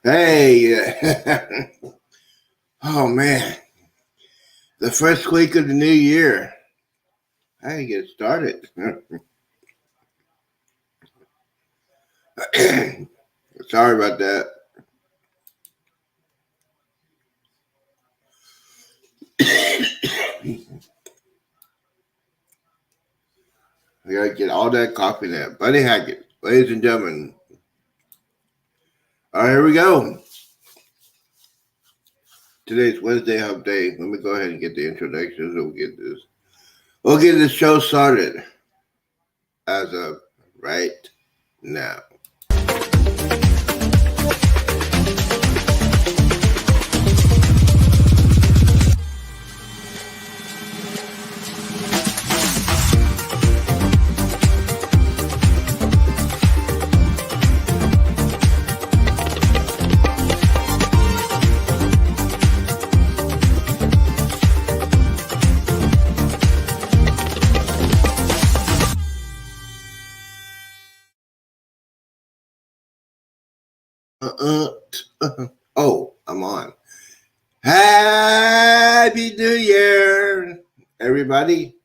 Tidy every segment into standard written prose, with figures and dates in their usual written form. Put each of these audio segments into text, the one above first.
Hey, oh man, the first week of the new year. I can get started. Sorry about that. I gotta get all that coffee there. Buddy Hackett, ladies and gentlemen. All right, here we go. Today's Wednesday Hump Day. Let me go ahead and get the introductions. We'll get this show started as of right now. Oh, I'm on. Happy New Year, everybody.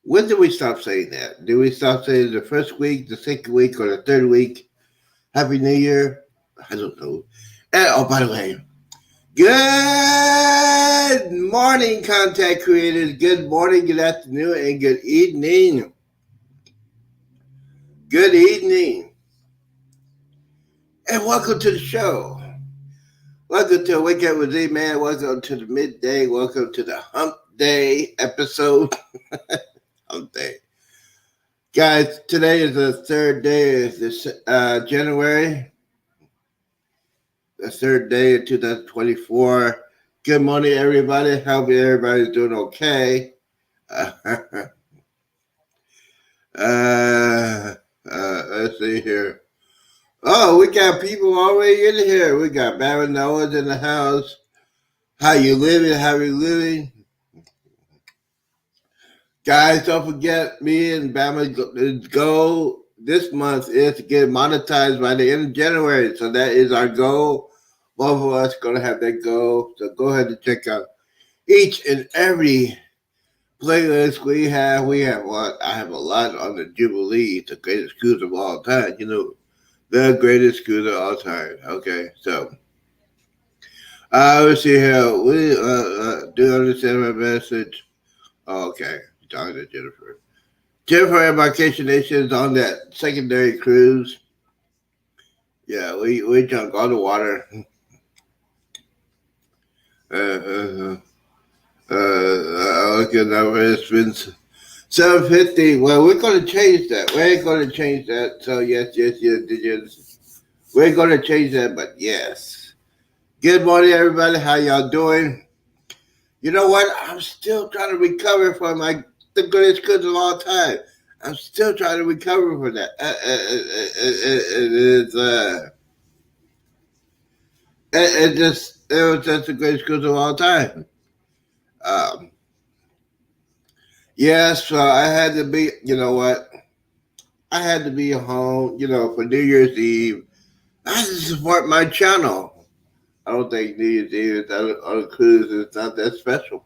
When did we stop saying that? Did we stop saying the first week, the second week, or the third week? Happy New Year? I don't know. And, oh, by the way, good morning, content creators. Good morning, good afternoon, and good evening. Good evening. And welcome to the show. Welcome to Wake Up with Zeeman. Welcome to the midday. Welcome to the Hump Day episode. Hump Day. Guys, today is the third day of this January. The third day of 2024. Good morning, everybody. Hope everybody's doing okay. Let's see here. Oh, we got people already in here. We got Baron Noah's in the house. How you living? How you living? Guys, don't forget me and Bama's goal this month is to get monetized by the end of January. So that is our goal. Both of us going to have that goal. So go ahead and check out each and every playlist we have. We have what? I have a lot on the Jubilee, the greatest cruise of all time. You know, the greatest cruise of all time. Okay, so let's see here. We do you understand my message? Oh, okay, talking to Jennifer. Jennifer Embarkation Nation is on that secondary cruise. Yeah, we drunk all the water. Look at that. It's been 7:50. Well, we're going to change that. We ain't going to change that. So yes. We're going to change that, but yes. Good morning, everybody. How y'all doing? You know what? I'm still trying to recover from the greatest cruise of all time. I'm still trying to recover from that. It was just the greatest cruise of all time. Um, yes, so I had to be. You know what? I had to be home. You know, for New Year's Eve. I had to support my channel. I don't think New Year's Eve on a cruise is not that special.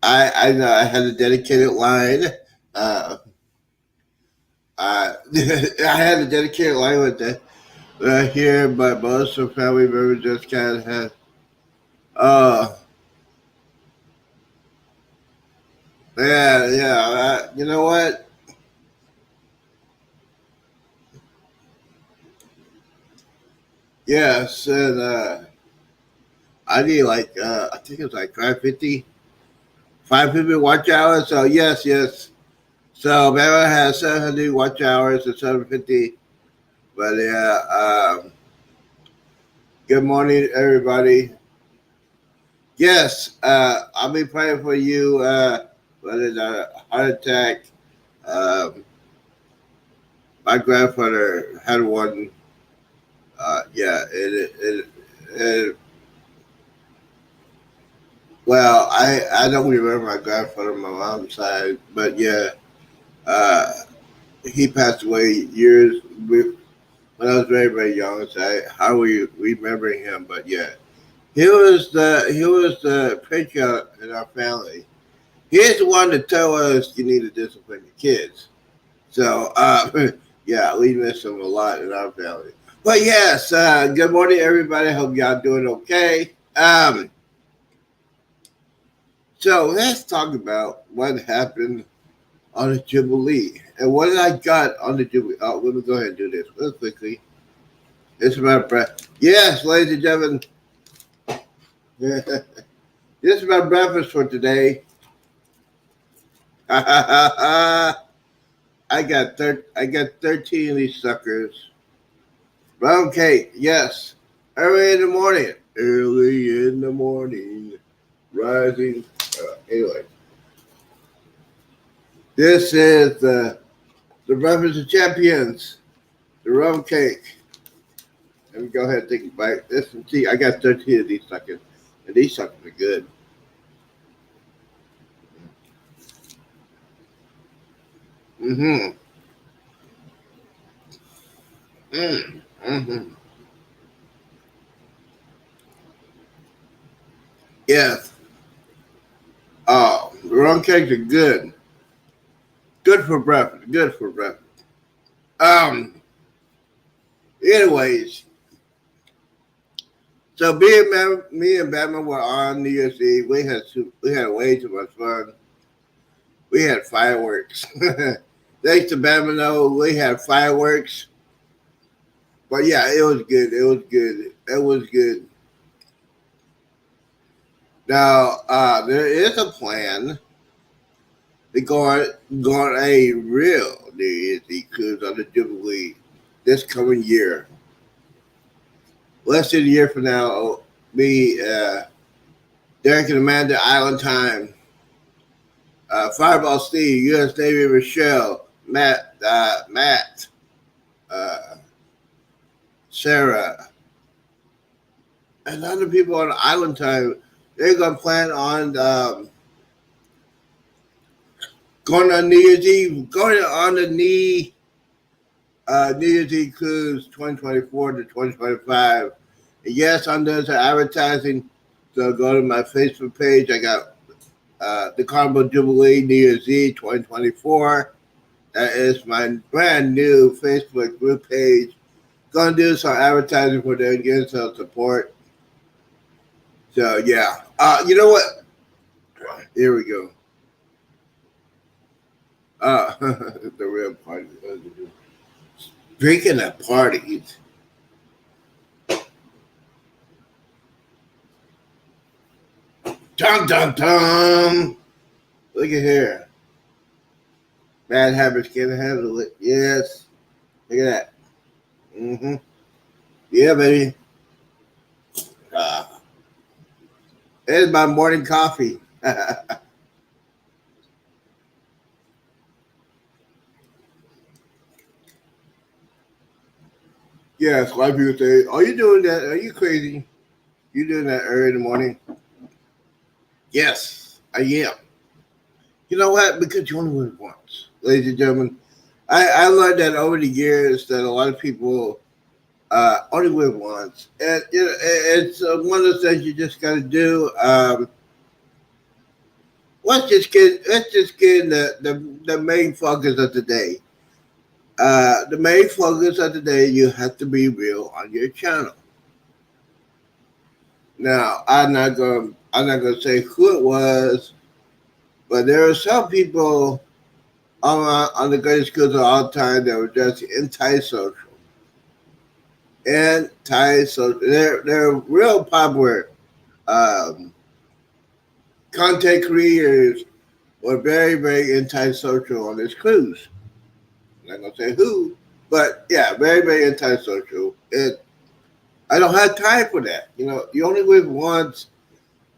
I know I had a dedicated line. Uh, I had a dedicated line with that. Here, but most of family members just kind of had. Uh, yeah. You know what? Yes, and I need I think it's like 550 watch hours. So yes. So Mara has 700 watch hours and 750. But yeah, good morning, everybody. Yes, I'll be praying for you. With a heart attack. Um, my grandfather had one. Yeah, well, I don't remember my grandfather on my mom's side, but yeah, uh, He passed away years when I was very, very young. So how are you remembering him? But yeah, he was the patriarch in our family. He's the one to tell us you need to discipline your kids. So yeah, we miss him a lot in our family. But yes, good morning, everybody. Hope y'all doing okay. So let's talk about what happened on the Jubilee. And what did I got on the Jubilee? Oh, let me go ahead and do this real quickly. It's my breath. Yes, ladies and gentlemen, this is my breakfast for today. I got 13 of these suckers. Round cake, yes. Early in the morning. Early in the morning. Rising. Anyway, this is the Breakfast of Champions. The rum cake. Let me go ahead and take a bite. This and see, I got 13 of these suckers. And these suckers are good. Mm-hmm. Mm-hmm. Yes. Oh, the rum cakes are good. Good for breakfast. Good for breakfast. Um. Anyways, so me and Batman were on New Year's Eve. We had way too much fun. We had fireworks. Thanks to Batman, though, we had fireworks. But yeah, it was good. It was good. It was good. Now there is a plan to go on a real New Year's Eve cruise on the Jubilee this coming year. Less than a year from now, me, Derek and Amanda Island Time, Fireball Steve, U.S. Navy Michelle, Matt, uh, Sarah, and other people on Island Time. They're gonna plan on going on New Year's Eve, going on the New Year's Eve cruise 2024 to 2025. And yes, I'm doing some advertising. So go to my Facebook page. I got the Carnival Jubilee New Year's Eve 2024. That is my brand new Facebook group page. Gonna do some advertising for them, getting some support. So yeah, you know what? Here we go. The real party. Speaking of parties, dum dum dum. Look at here. Bad habits can't handle it. Yes. Look at that. Mm-hmm. Yeah, baby. Uh, it's my morning coffee. Yes, a lot of people say, "Are you doing that? Are you crazy? You doing that early in the morning?" Yes, I am. You know what? Because you only live once, ladies and gentlemen. I learned that over the years that a lot of people only live once, and you know, it's one of those things you just got to do. Let's just get the main focus of the day. The main focus of the day, you have to be real on your channel. Now, I'm not gonna say who it was, but there are some people on the greatest schools of all time that were just anti-social, anti-social. They're real popular um, content creators were very, very anti-social on this cruise. I'm not gonna say who, but yeah, very, very anti-social. I don't have time for that. You know, you only live once.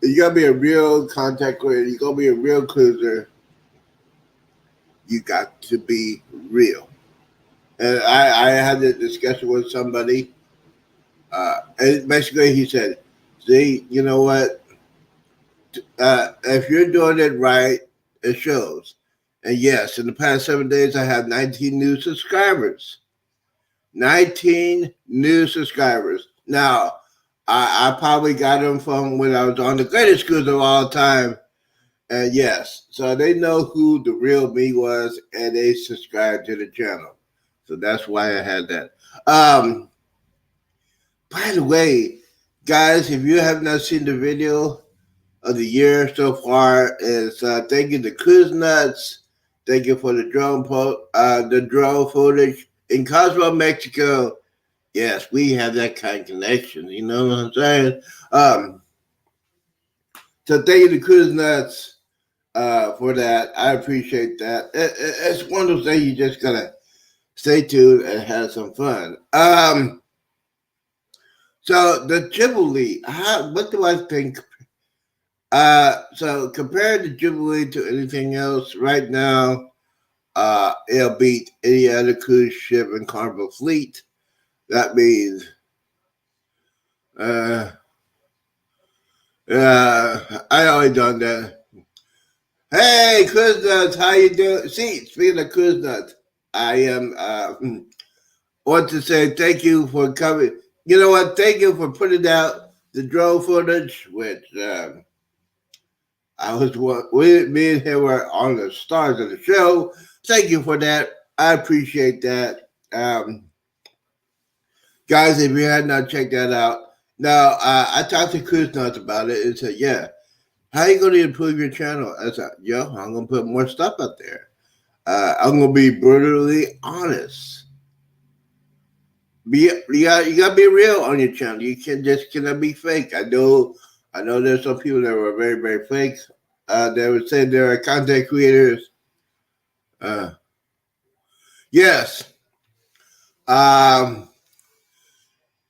You gotta be a real content creator. You gotta be a real cruiser. You got to be real. And I had this discussion with somebody, and basically he said, "See, you know what? If you're doing it right, it shows. And yes, in the past 7 days, I have 19 new subscribers. 19 new subscribers. Now, I probably got them from when I was on the greatest cruise of all time. And yes, so they know who the real me was, and they subscribed to the channel. So that's why I had that. By the way, guys, if you have not seen the video of the year so far, is thank you to Cruise Nuts. Thank you for the drone footage in Cosmo, Mexico. Yes, we have that kind of connection. You know what I'm saying? Um, so thank you to Cruise Nuts for that. I appreciate that. It's one of those things you just gotta stay tuned and have some fun. So the Jubilee, what do I think? So compared to Jubilee to anything else, right now, it'll beat any other cruise ship in Carnival fleet. That means, uh, I always done that. Hey, Cruise Nuts, how you doing? See, speaking of Cruise Nuts, I am want to say thank you for coming. You know what? Thank you for putting out the drone footage, which I was with me and him were on the stars of the show. Thank you for that. I appreciate that. Guys, if you had not checked that out, now I talked to Chris Nuts about it and said, yeah, how are you going to improve your channel? I said, yo, I'm going to put more stuff up there. I'm going to be brutally honest. You got to be real on your channel. You cannot be fake. I know there's some people that were very, very fake. They would say there are content creators. Yes. Um,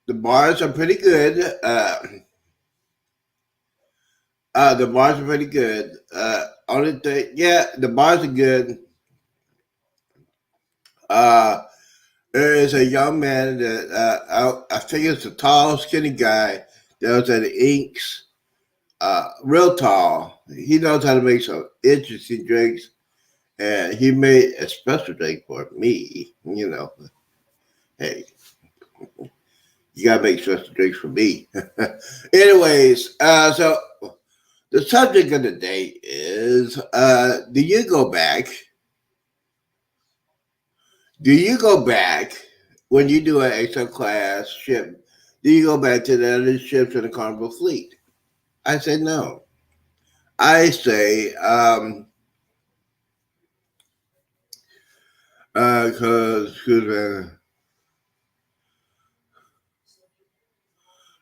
the bars are pretty good. The bars are pretty good. Only thing, yeah, the bars are good. Uh, there is a young man that I think it's a tall, skinny guy that was at the Inks. Real tall. He knows how to make some interesting drinks, and he made a special drink for me. You know, hey, you gotta make special drinks for me. Anyways, so the subject of the day is: Do you go back? Do you go back when you do an extra class ship? Do you go back to the other ships in the Carnival fleet? I say no. I say because excuse me.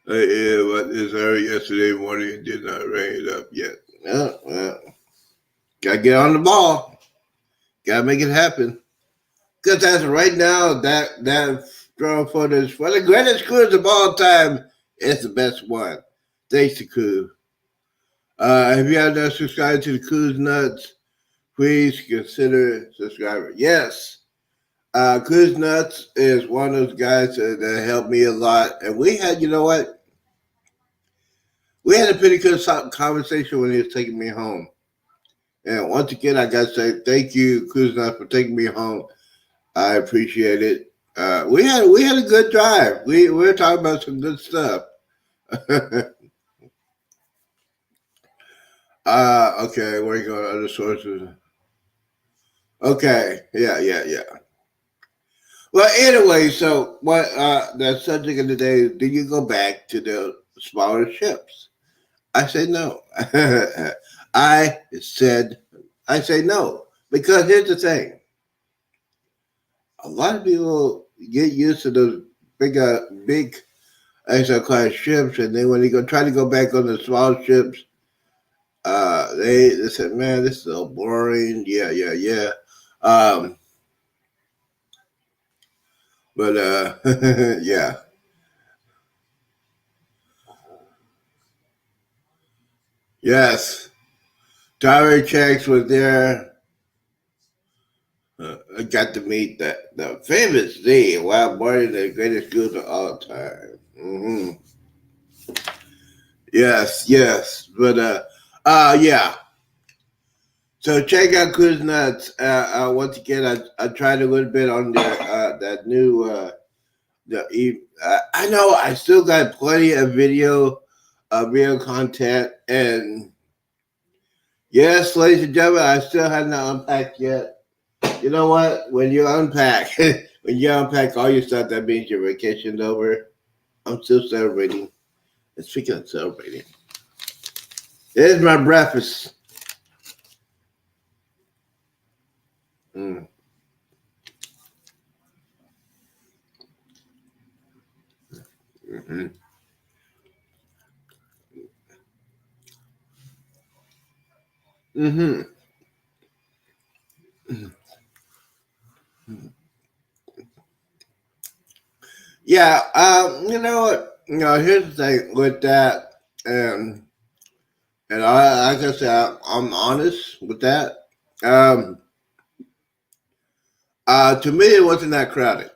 What is there yesterday morning? It did not rain it up yet. Gotta get on the ball. Gotta make it happen. Because as of right now, that drone footage for the greatest cruise of all time is the best one. Thanks to Cruise. If you have not subscribed to the Cruise Nuts, please consider subscribing. Yes, Cruise Nuts is one of those guys that helped me a lot. And we had, you know what? We had a pretty good conversation when he was taking me home. And once again, I got to say thank you, Cruise Nuts, for taking me home. I appreciate it. We had a good drive. We were talking about some good stuff. Okay, where you going? Other sources. Okay, yeah. Well, anyway, so what? The subject of the day is: Do you go back to the smaller ships? I say no. I said I say no because here's the thing: a lot of people get used to those big extra class ships, and then when they go try to go back on the small ships, they said, "Man, this is so boring." Yeah. Um, but yeah, yes. Tyler Checks was there. I got to meet the famous Z. Wow, Marty, the greatest good of all time. Yes. But yeah. So check out Cruise Nuts. Once again, I tried a little bit on that new I know I still got plenty of real content, and yes, ladies and gentlemen, I still have not unpacked yet. You know what? When you unpack, when you unpack all your stuff, that means your vacation's over. I'm still celebrating. And speaking of celebrating, here's my breakfast. Mm. Mm-hmm. Mm-hmm. Yeah. You know what? You know, here's the thing with that, and like I said, I'm honest with that. Um, to me, it wasn't that crowded.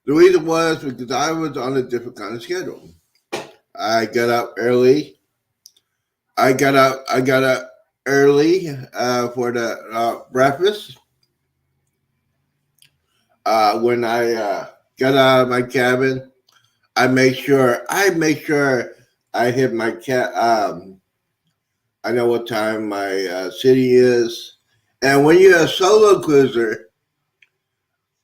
The reason was because I was on a different kind of schedule. I got up early. I got up early for the breakfast. When I got out of my cabin, I make sure I hit my cat. I know what time my city is, and when you're a solo cruiser,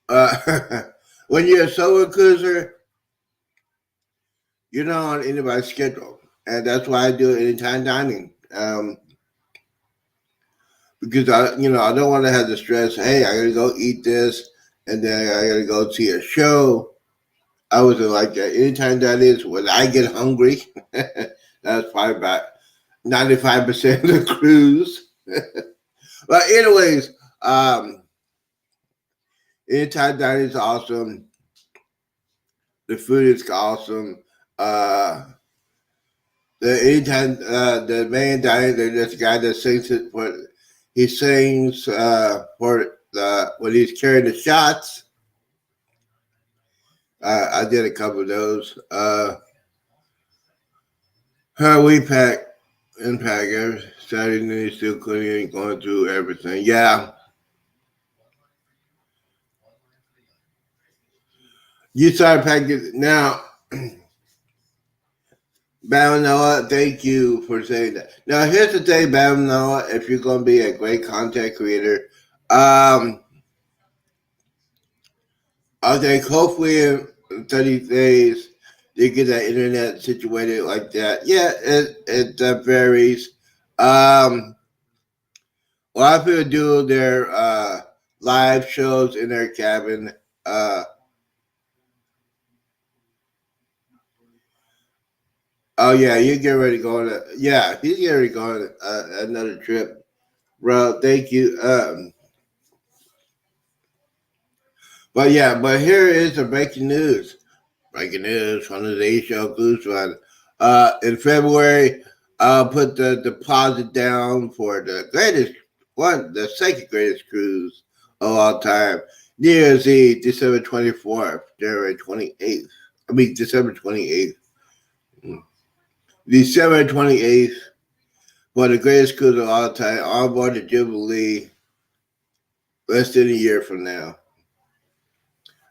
uh, when you're a solo cruiser, you're not on anybody's schedule, and that's why I do anytime dining. Because I don't want to have the stress. Hey, I gotta go eat this, and then I gotta go see a show. I wasn't like that. Anytime that is when I get hungry, that's probably about 95% of the cruise. But anyways, anytime dining is awesome. The food is awesome. Uh, the main dining, there's this guy that sings it for. He sings for the when he's carrying the shots. I did a couple of those. We pack and pack every Saturday night, still cleaning, going through everything. Yeah, you started packing now. Bam Noah, thank you for saying that. Now, here's the thing, Bam Noah, if you're going to be a great content creator, um, I think hopefully in 30 days you get that internet situated like that. Yeah, it varies. Um, a lot of people do their live shows in their cabin. Uh, oh yeah, you get ready to go on. Yeah, he's getting ready to go on another trip, bro. Thank you. But yeah, but here is the breaking news. Breaking news from the Day Show Cruise Run. In February, I'll put the deposit down for the second greatest cruise of all time. New Year's Eve, December 24th, January 28th. I mean, December 28th. December 28th for the greatest cruise of all time, on board the Jubilee, less than a year from now.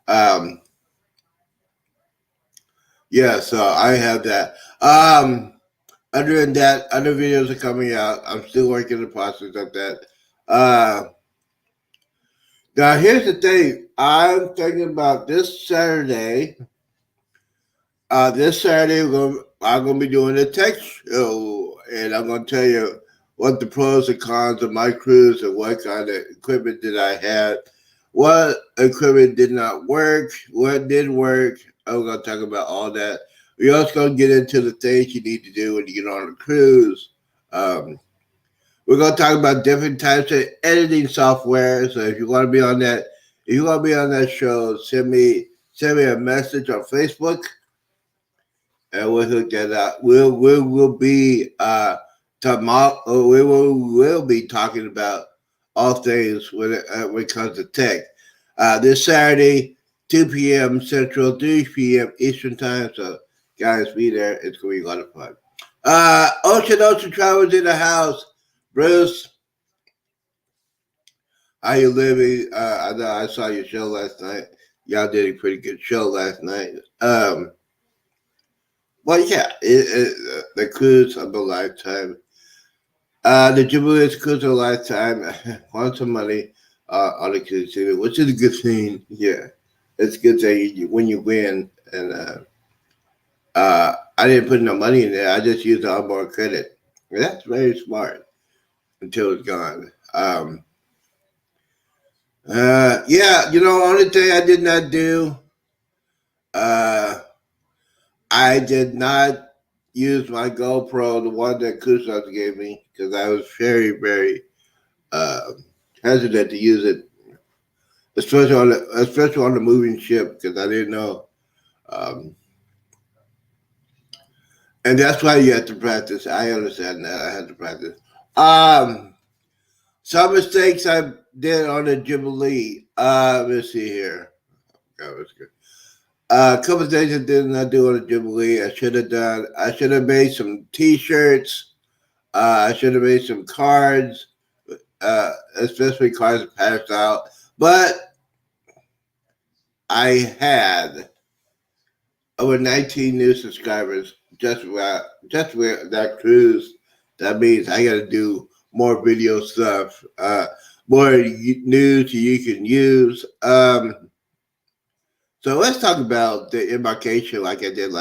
Um, yeah, so I have that. Other than that, other videos are coming out. I'm still working the process of that. Uh, Now, here's the thing. I'm thinking about this Saturday. I'm gonna be doing a tech show, and I'm gonna tell you what the pros and cons of my cruise and what kind of equipment did I had, what equipment did not work, what did work. I'm gonna talk about all that. We also gonna get into the things you need to do when you get on a cruise. Um, we're gonna talk about different types of editing software. So if you want to be on that, if you want to be on that show, send me a message on Facebook, and we'll hook that up. We'll be tomorrow. We'll be talking about all things when it comes to tech. This Saturday, 2 p.m. Central, 3 p.m. Eastern time. So guys, be there. It's gonna be a lot of fun. Ocean Travels in the house. Bruce, How you living? I know I saw your show last night. Y'all did a pretty good show last night. Well, yeah, the cruise of a lifetime. The Jubilee is cruise of a lifetime. Want some money on the cruise, which is a good thing. Yeah, it's a good thing when you win. And I didn't put no money in there. I just used the onboard credit. And that's very smart until it's gone. Yeah, only thing I did not do, uh, I did not use my GoPro, the one that Kusas gave me, because I was very, very uh, hesitant to use it, especially on the moving ship, because I didn't know. Um, and that's why you have to practice. I understand that. I had to practice. Um, some mistakes I did on the Jubilee. Let's see here. God, that's good. A couple of things I did not do on the Jubilee. I should have done. I should have made some T-shirts. I should have made some cards, especially cards passed out. But I had over 19 new subscribers just with that cruise. That means I got to do more video stuff, more news you can use. So let's talk about the embarkation like I did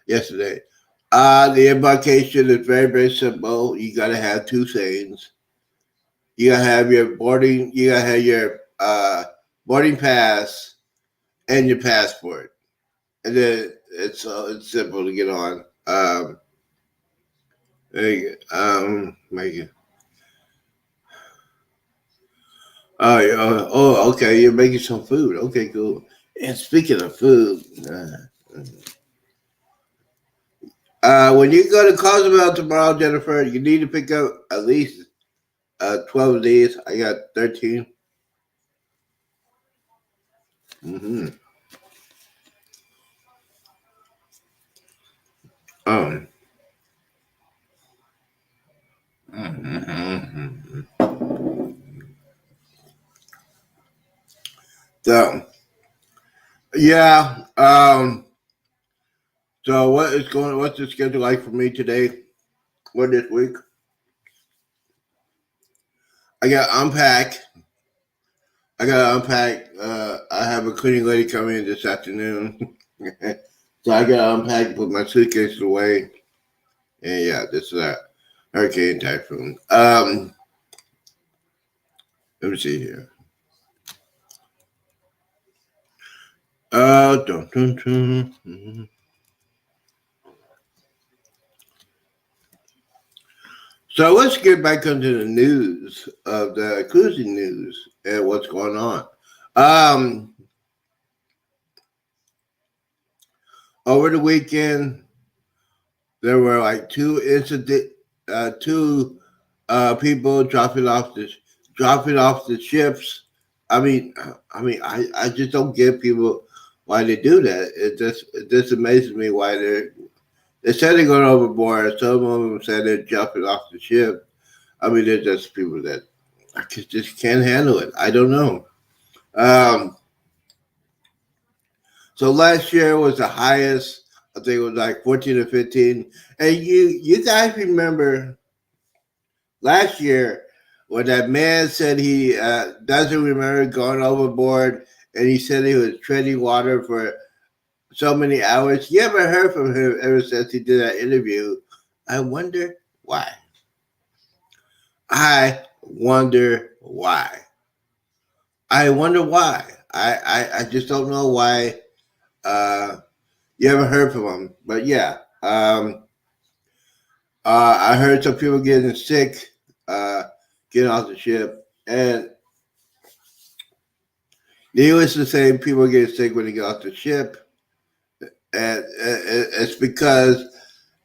yesterday. The embarkation is very, very simple. You got to have two things. You gotta have your boarding. You gotta have your boarding pass and your passport, and then it's simple to get on. There you go. Make it. Oh, yeah. Oh, okay. You're making some food. Okay, cool. And speaking of food, when you go to Cozumel tomorrow, Jennifer, you need to pick up at least 12 of these. I got 13. Mm-hmm. Um. Mm-hmm. So yeah. So what's the schedule like for me today? What this week? I got to unpack. I got to unpack. I have a cleaning lady coming in this afternoon. So I got to unpack, put my suitcases away. And yeah, this is a hurricane typhoon. Let me see here. Dun, dun, dun. So let's get back into the news of the cruising news and what's going on. Um, Over the weekend, there were like two people dropping off the ships. I just don't get people why they do that. It just amazes me why they said they're going overboard. Some of them said they're jumping off the ship. I mean, they're just people that just can't handle it. I don't know. Um, so last year was the highest. I think it was like 14 or 15. And you guys remember last year when that man said he doesn't remember going overboard and he said he was treading water for so many hours. You haven't heard from him ever since he did that interview. I wonder why. I wonder why. I wonder why. I just don't know why you haven't heard from him. But yeah, I heard some people getting sick, getting off the ship. And needless to say, people get sick when they get off the ship. And it's because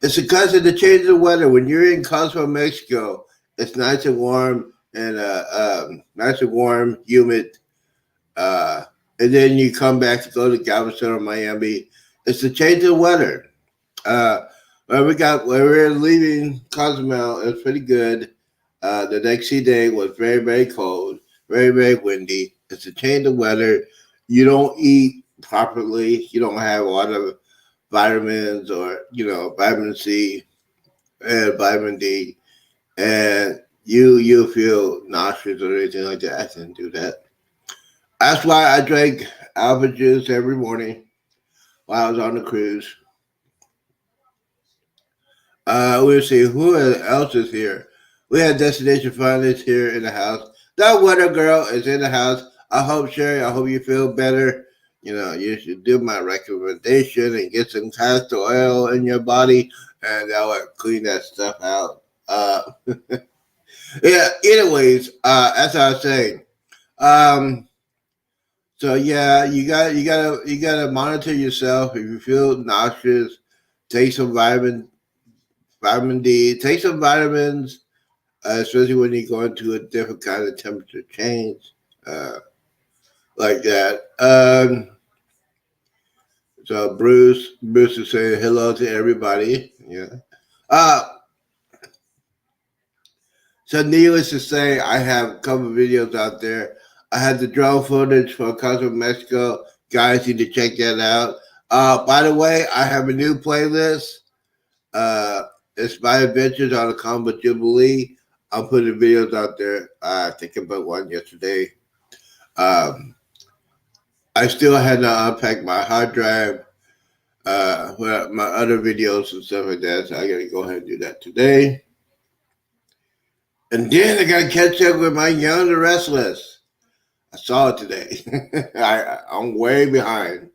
of the change of weather. When you're in Cozumel, Mexico, it's nice and warm and humid. And then you come back to go to Galveston or Miami. It's the change of weather. Uh, when we were leaving Cozumel, it was pretty good. The next day was very, very cold, very, very windy. It's a change of weather. You don't eat properly. You don't have a lot of vitamins or, vitamin C and vitamin D. And you feel nauseous or anything like that. I didn't do that. That's why I drank alpha juice every morning while I was on the cruise. We'll see who else is here. We have Destination Finance here in the house. That Weather Girl is in the house. I hope, Sherry, I hope you feel better. You should do my recommendation and get some castor oil in your body, and that will clean that stuff out. Yeah. Anyways, as I was saying, um, so yeah, you gotta monitor yourself. If you feel nauseous, take some vitamin D, take some vitamins, especially when you go into a different kind of temperature change, uh, like that. So Bruce is saying hello to everybody. Yeah. Uh, so needless to say, I have a couple of videos out there. I had the drone footage for Custom Mexico. Guys need to check that out. By the way, I have a new playlist. Uh, it's my adventures on the Combo Jubilee. I'm putting videos out there. I think about one yesterday. Um, I still had to unpack my hard drive with my other videos and stuff like that. So I got to go ahead and do that today. And then I got to catch up with my Young and the Restless. I saw it today. I'm way behind.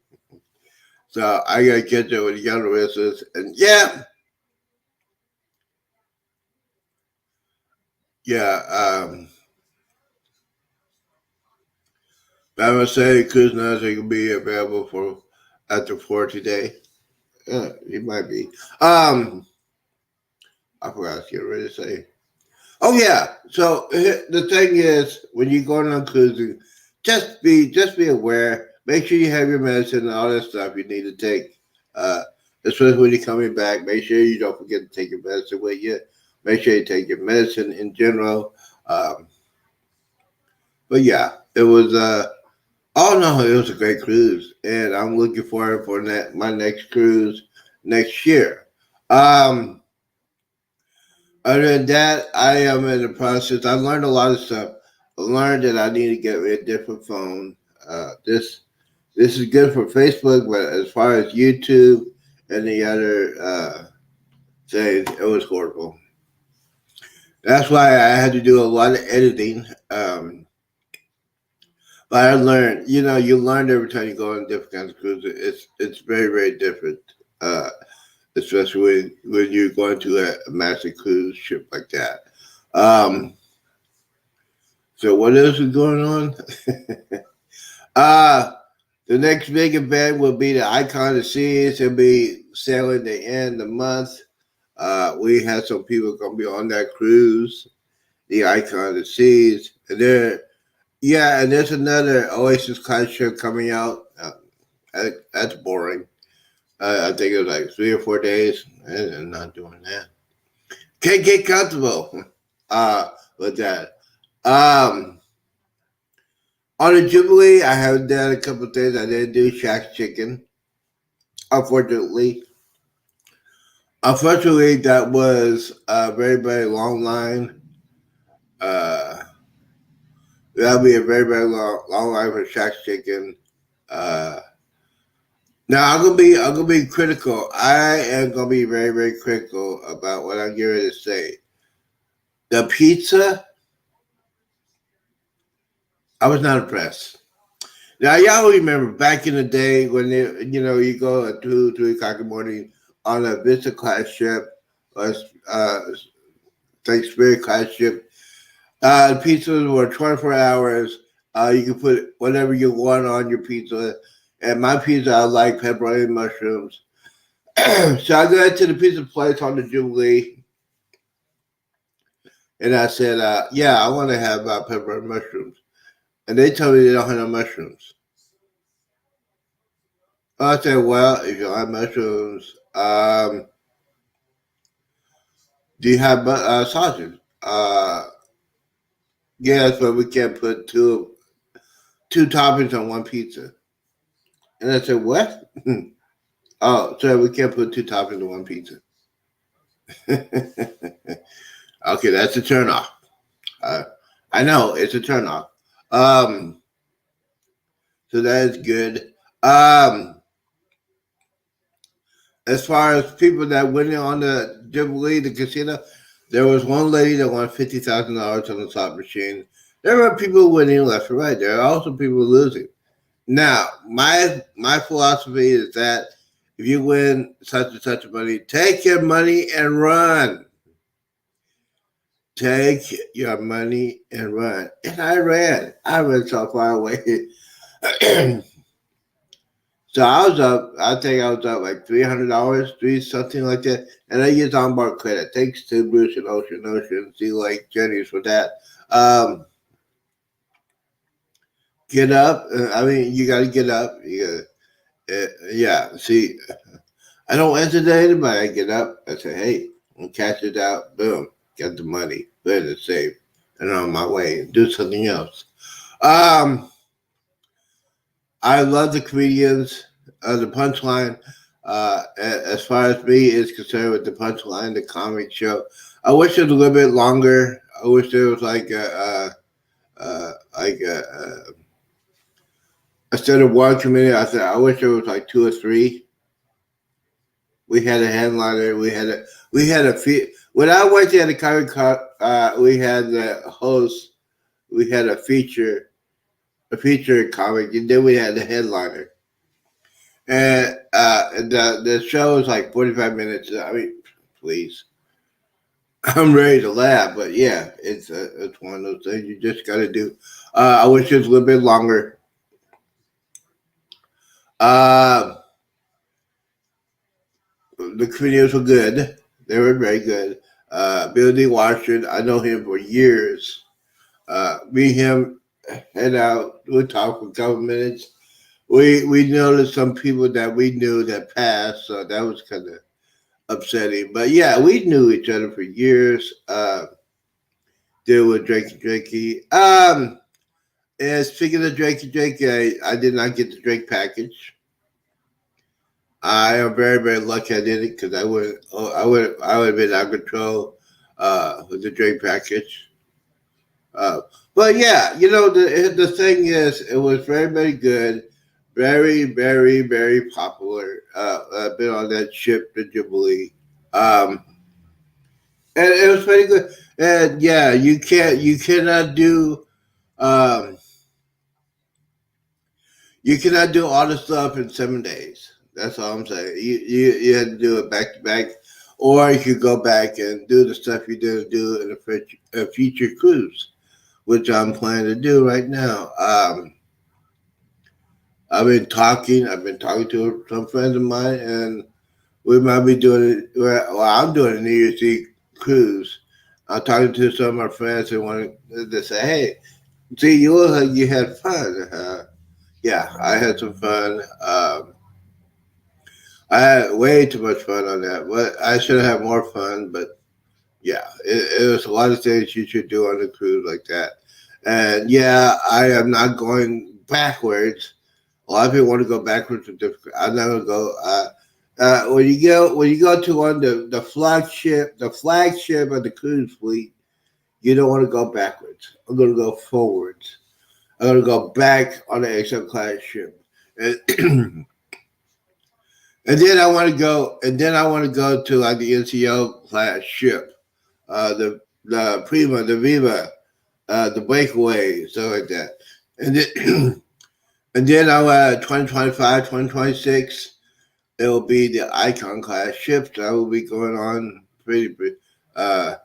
So I got to catch up with Young and the Restless. And yeah. I would say cruise nuts can be available for after 4 today. It might be. I forgot to get ready to say. Oh yeah. So the thing is, when you're going on cruising, just be aware. Make sure you have your medicine and all that stuff you need to take. Uh, Especially when you're coming back, make sure you don't forget to take your medicine with you. Make sure you take your medicine in general. Um, but yeah, it was. Oh no, it was a great cruise, and I'm looking forward for my next cruise next year. Um, Other than that, I am in the process. I learned a lot of stuff. I learned that I need to get a different phone. This is good for Facebook, but as far as YouTube and the other things, it was horrible. That's why I had to do a lot of editing. But I learned, you learn every time you go on different kinds of cruises. It's very, very different. Uh, Especially when you're going to a massive cruise ship like that. Um, so what else is going on? uh, the next big event will be the Icon of the Seas. It'll be sailing the end of the month. We have some people going to be on that cruise, the Icon of the Seas. And and there's another Oasis class ship coming out. That's boring. I think it was like 3 or 4 days. And I'm not doing that. Can't get comfortable with that. Um, on the Jubilee, I have done a couple of things. I didn't do Shack's Chicken, unfortunately. Unfortunately, that was a very, very long line. Uh, That'll be a very, very long line for Shack's Chicken. Uh, Now I'm gonna be critical. I am gonna be very, very critical about what I'm getting ready to say. The pizza, I was not impressed. Now y'all remember back in the day when you go at 2, 3 o'clock in the morning on a Vista class ship or like Spirit class ship. The pizzas were 24 hours. You can put whatever you want on your pizza. And my pizza, I like pepperoni and mushrooms. So I go to the pizza place on the Jubilee, and I said, "Yeah, I want to have pepperoni and mushrooms." And they told me they don't have no mushrooms. I said, "Well, if you don't have mushrooms, do you have sausage?" Yes, but we can't put two toppings on one pizza. And I said, what? Oh, sorry, we can't put two toppings on one pizza. Okay, that's a turnoff. Uh, I know it's a turnoff. Um, so that is good. Um, as far as people that went on the Jubilee, the casino, there was one lady that won $50,000 on the slot machine. There were people winning left and right. There are also people losing. Now, my philosophy is that if you win such and such money, take your money and run. Take your money and run. And I ran. I ran so far away. So I was up. I think I was up like $300, three something like that. And I used onboard credit. Thanks to Bruce and Ocean, Sea Lake, Jenny's for that. Um, get up. I mean, you got to get up. Yeah. See, I don't answer to anybody. I get up. I say, hey, I'm cash it out. Boom. Got the money. Put it in the safe. And on my way. Do something else. Um, I love the comedians. The punchline. As far as me is concerned with the punchline, the comic show, I wish it was a little bit longer. I wish there was like instead of one comedian, I wish there was like two or three. We had a headliner. When I went to the Comic Con, we had the host. We had a feature comic, and then we had the headliner. And the show was like 45 minutes. I mean, please, I'm ready to laugh, but yeah, it's one of those things you just got to do. I wish it was a little bit longer. Uh, the comedians were good. They were very good. Bill D. Washington, I know him for years. Me and him head out, we talk for a couple minutes. We noticed some people that we knew that passed, so that was kind of upsetting. But yeah, we knew each other for years. Deal with Drakey. And speaking of Drakey, I did not get the Drake package. I am very, very lucky I did it because I would have been out of control with the Drake package. Uh, but yeah, the thing is, it was very, very good, very, very, very popular. I've been on that ship, the Jubilee, um, and it was very good. And yeah, you cannot do, um, you cannot do all the stuff in 7 days. That's all I'm saying. You had to do it back to back, or you could go back and do the stuff you didn't do in a future cruise, which I'm planning to do right now. I've been talking to some friends of mine, and we might be doing it. Well, I'm doing a New Year's Eve cruise. I'm talking to some of my friends and want to say, "Hey, see, you look like you had fun." Yeah, I had some fun. I had way too much fun on that, but I should have had more fun. But yeah, it was a lot of things you should do on a cruise like that. And yeah, I am not going backwards. A lot of people want to go backwards with difficult. I'm not gonna go. When you go to one the flagship of the cruise fleet, you don't want to go backwards. I'm gonna go forwards. I'm gonna go back on the XL class ship, and, and then I want to go. And then I want to go to like the NCO class ship, the Prima, the Viva, the Breakaway, stuff like that. And then and then I 2025, 2026. It will be the Icon class ships. I will be going on pretty uh,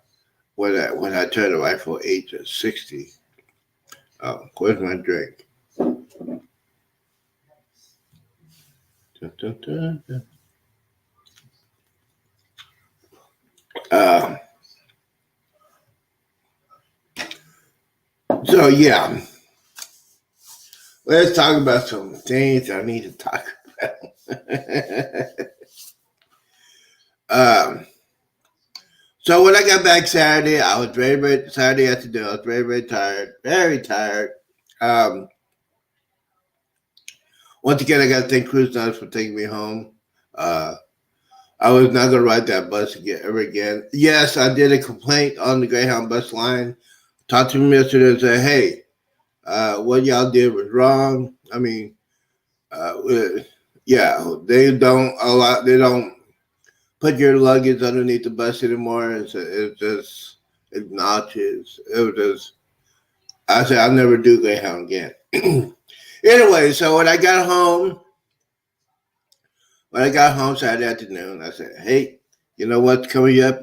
when I turn the rifle age of 60. Oh, where's my drink? Dun, dun, dun, dun. Uh, so yeah, let's talk about some things I need to talk about. um, So when I got back Saturday, I was very Saturday afternoon. I was very tired, very tired. Um, Once again, I got to thank Cruise Nuts for taking me home. Uh, I was not going to ride that bus again, ever again. Yes, I did a complaint on the Greyhound bus line. Talked to them yesterday and said, hey, what y'all did was wrong. I mean, uh, yeah, they don't put your luggage underneath the bus anymore. It's just obnoxious. It was just, I said, I'll never do Greyhound again. Anyway, so when I got home Saturday afternoon, I said, hey, you know what's coming up?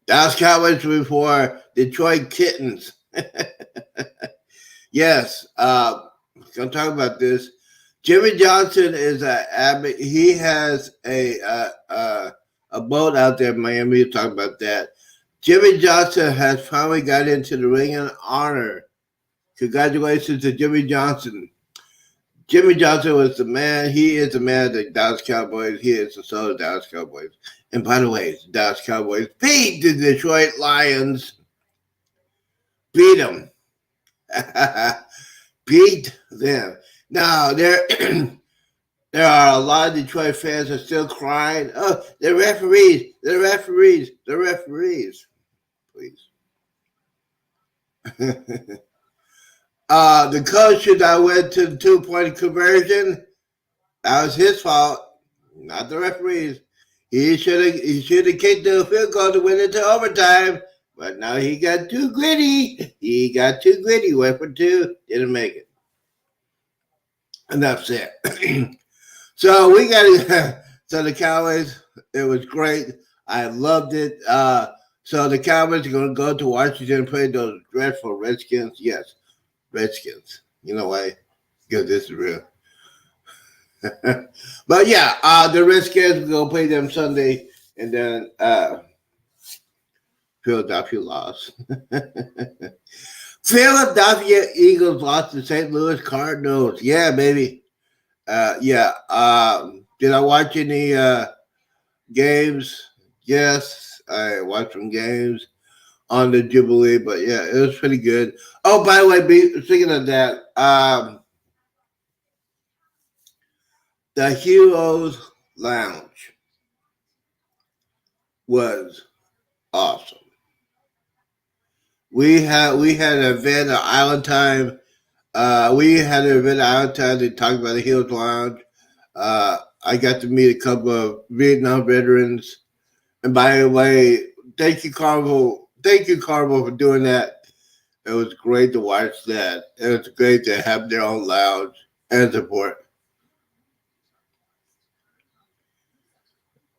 Dallas Cowboys before Detroit Kittens. Yes, gonna talk about this. Jimmy Johnson is he has a boat out there in Miami. We'll talk about that. Jimmy Johnson has finally got into the Ring of Honor. Congratulations to Jimmy Johnson. Jimmy Johnson was the man. He is the man of the Dallas Cowboys. He is the soul of the Dallas Cowboys. And by the way, the Dallas Cowboys beat the Detroit Lions. Beat them. Beat them. Now, there are a lot of Detroit fans that are still crying. Oh, the referees. Please. The coach that went to the 2-point conversion, that was his fault, not the referees. He should have kicked the field goal to win it to overtime, but now he got too gritty. Went for two, didn't make it. Enough said. So so the Cowboys, it was great. I loved it. So the Cowboys are going to go to Washington and play those dreadful Redskins. Yes, Redskins. You know why? Because this is real. But yeah, the Redskins will play them Sunday, and then Philadelphia lost. Philadelphia Eagles lost to St. Louis Cardinals. Yeah, baby. Yeah. Did I watch any games? Yes, I watched some games on the Jubilee, but yeah, it was pretty good. Oh, by the way, speaking of that, the Heroes Lounge was awesome. We had an event at Island Time. We had an event at Island Time to talk about the Heroes Lounge. I got to meet a couple of Vietnam veterans. And by the way, thank you, Carnival. Thank you, Carnival, for doing that. It was great to watch that. It was great to have their own lounge and support.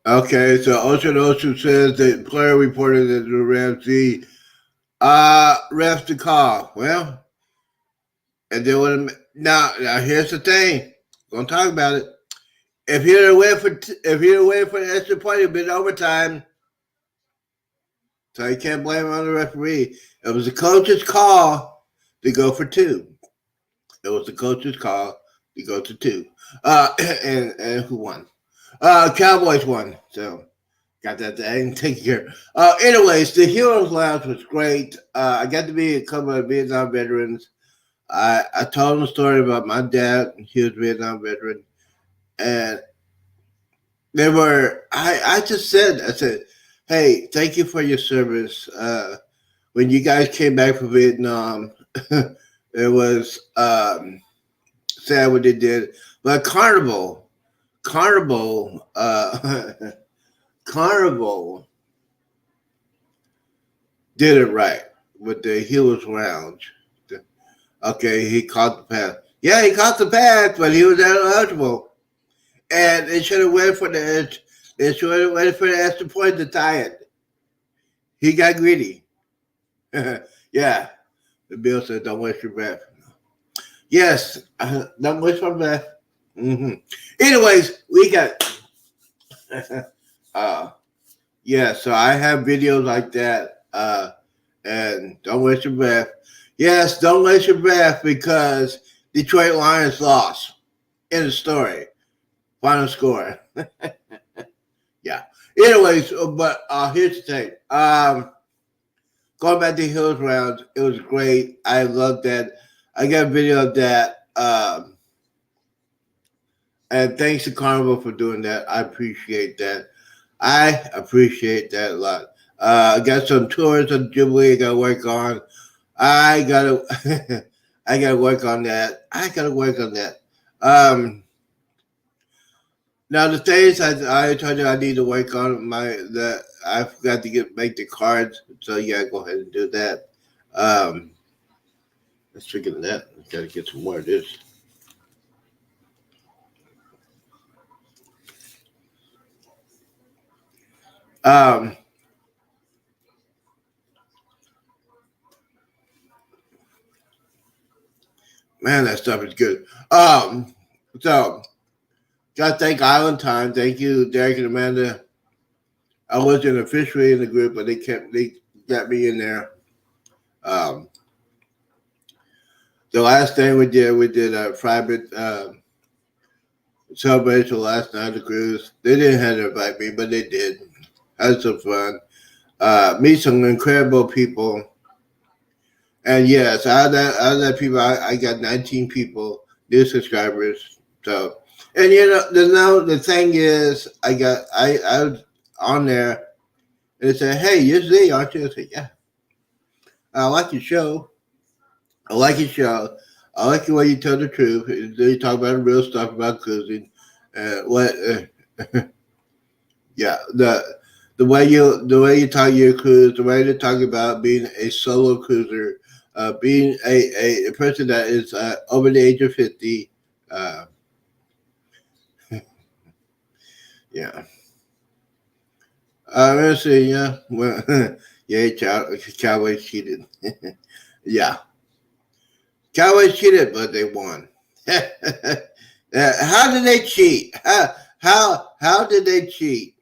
Okay, so Ocean says that player reported that the Ramsey refs the call. Well, and then now here's the thing. Gonna talk about it. If he'd have waited for the extra point, it'd been overtime. So you can't blame it on the referee. It was the coach's call to go for two. It was the coach's call to go to two. And who won? Cowboys won. So got that thing taken care of. Anyways, the Heroes Lounge was great. I got to meet a couple of Vietnam veterans. I told them a story about my dad. He was a Vietnam veteran. And they were, I said, hey, thank you for your service. When you guys came back from Vietnam, it was sad what they did. But Carnival did it right with the Heroes Lounge. Okay, he caught the pass. Yeah, he caught the pass, but he was ineligible. And they should have waited for the extra point to tie it. He got greedy. Yeah. The bill said, don't waste your breath. Yes, don't waste my breath. Mm-hmm. Anyways, we got yeah, so I have videos like that. And don't waste your breath. Yes, don't waste your breath because Detroit Lions lost in the story. Final score. Yeah. Anyways, but here's the thing. Going back to Hills Rounds, it was great. I loved that. I got a video of that. And thanks to Carnival for doing that. I appreciate that. I appreciate that a lot. I got some tours of Jubilee I gotta work on. I gotta I gotta work on that. I gotta work on that. Now the things I told you I need to work on I forgot to make the cards, so yeah, go ahead and do that. Um, let's figure that. Gotta get some more of this. Um, man, that stuff is good. So gotta thank Island Time. Thank you, Derek and Amanda. I wasn't officially in the group, but they got me in there. Um, the last thing we did a private celebration last night of the cruise. They didn't have to invite me, but they did. Had some fun. Meet some incredible people. And yes, out of that people, I got 19 people, new subscribers. So, and the thing is, I was on there and it said, "Hey, you're Z, aren't you?" I said, "Yeah, I like your show. I like your show. I like the way you tell the truth. You talk about real stuff about cruising. What? Yeah, the way you talk your cruise, the way you talk about being a solo cruiser, being a person that is over the age of 50. Uh, yeah, let's see. Yeah, well, yeah, Cowboys cheated. Yeah, Cowboys cheated, but they won. How did they cheat? How did they cheat?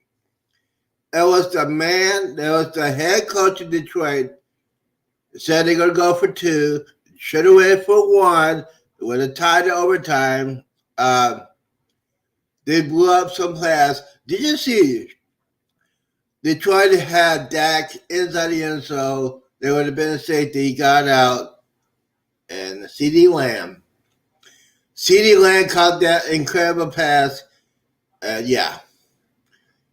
It was the man. That was the head coach of Detroit. Said they're gonna go for two. Should have went for one. Would have tied it overtime. They blew up some pass. Did you see? Detroit had Dak inside the end zone. There would have been a safety. He got out, and CD Lamb. CD Lamb caught that incredible pass. Yeah,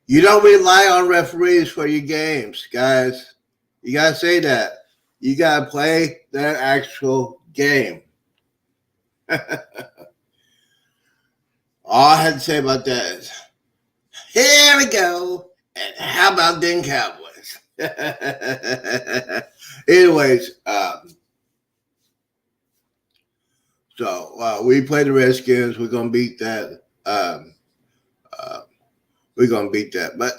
you don't rely on referees for your games, guys. You gotta say that. You gotta play the actual game. All I had to say about that is, here we go. And how about them Cowboys? Anyways, so we play the Redskins. We're gonna beat that. Uh, we're gonna beat that. But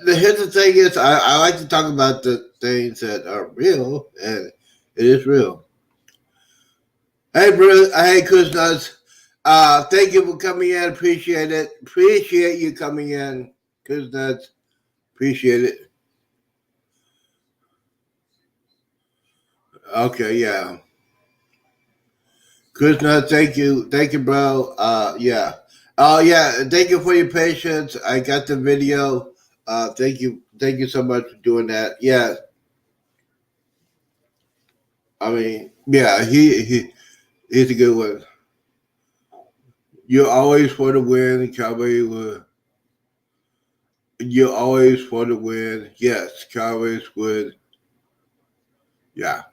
here's the thing: is I like to talk about the things that are real, and it is real. Hey, bro. Hey, Chris Nuts. Thank you for coming in. Appreciate it. Appreciate you coming in, Chris Nuts. Appreciate it. Okay, yeah. Krishna, thank you, bro. Yeah. Oh, yeah. Thank you for your patience. I got the video. Thank you so much for doing that. Yeah, I mean, yeah, he's a good one. You're always for the win, Cowboy. You're always for the win. Yes, Cowboys would. Yeah.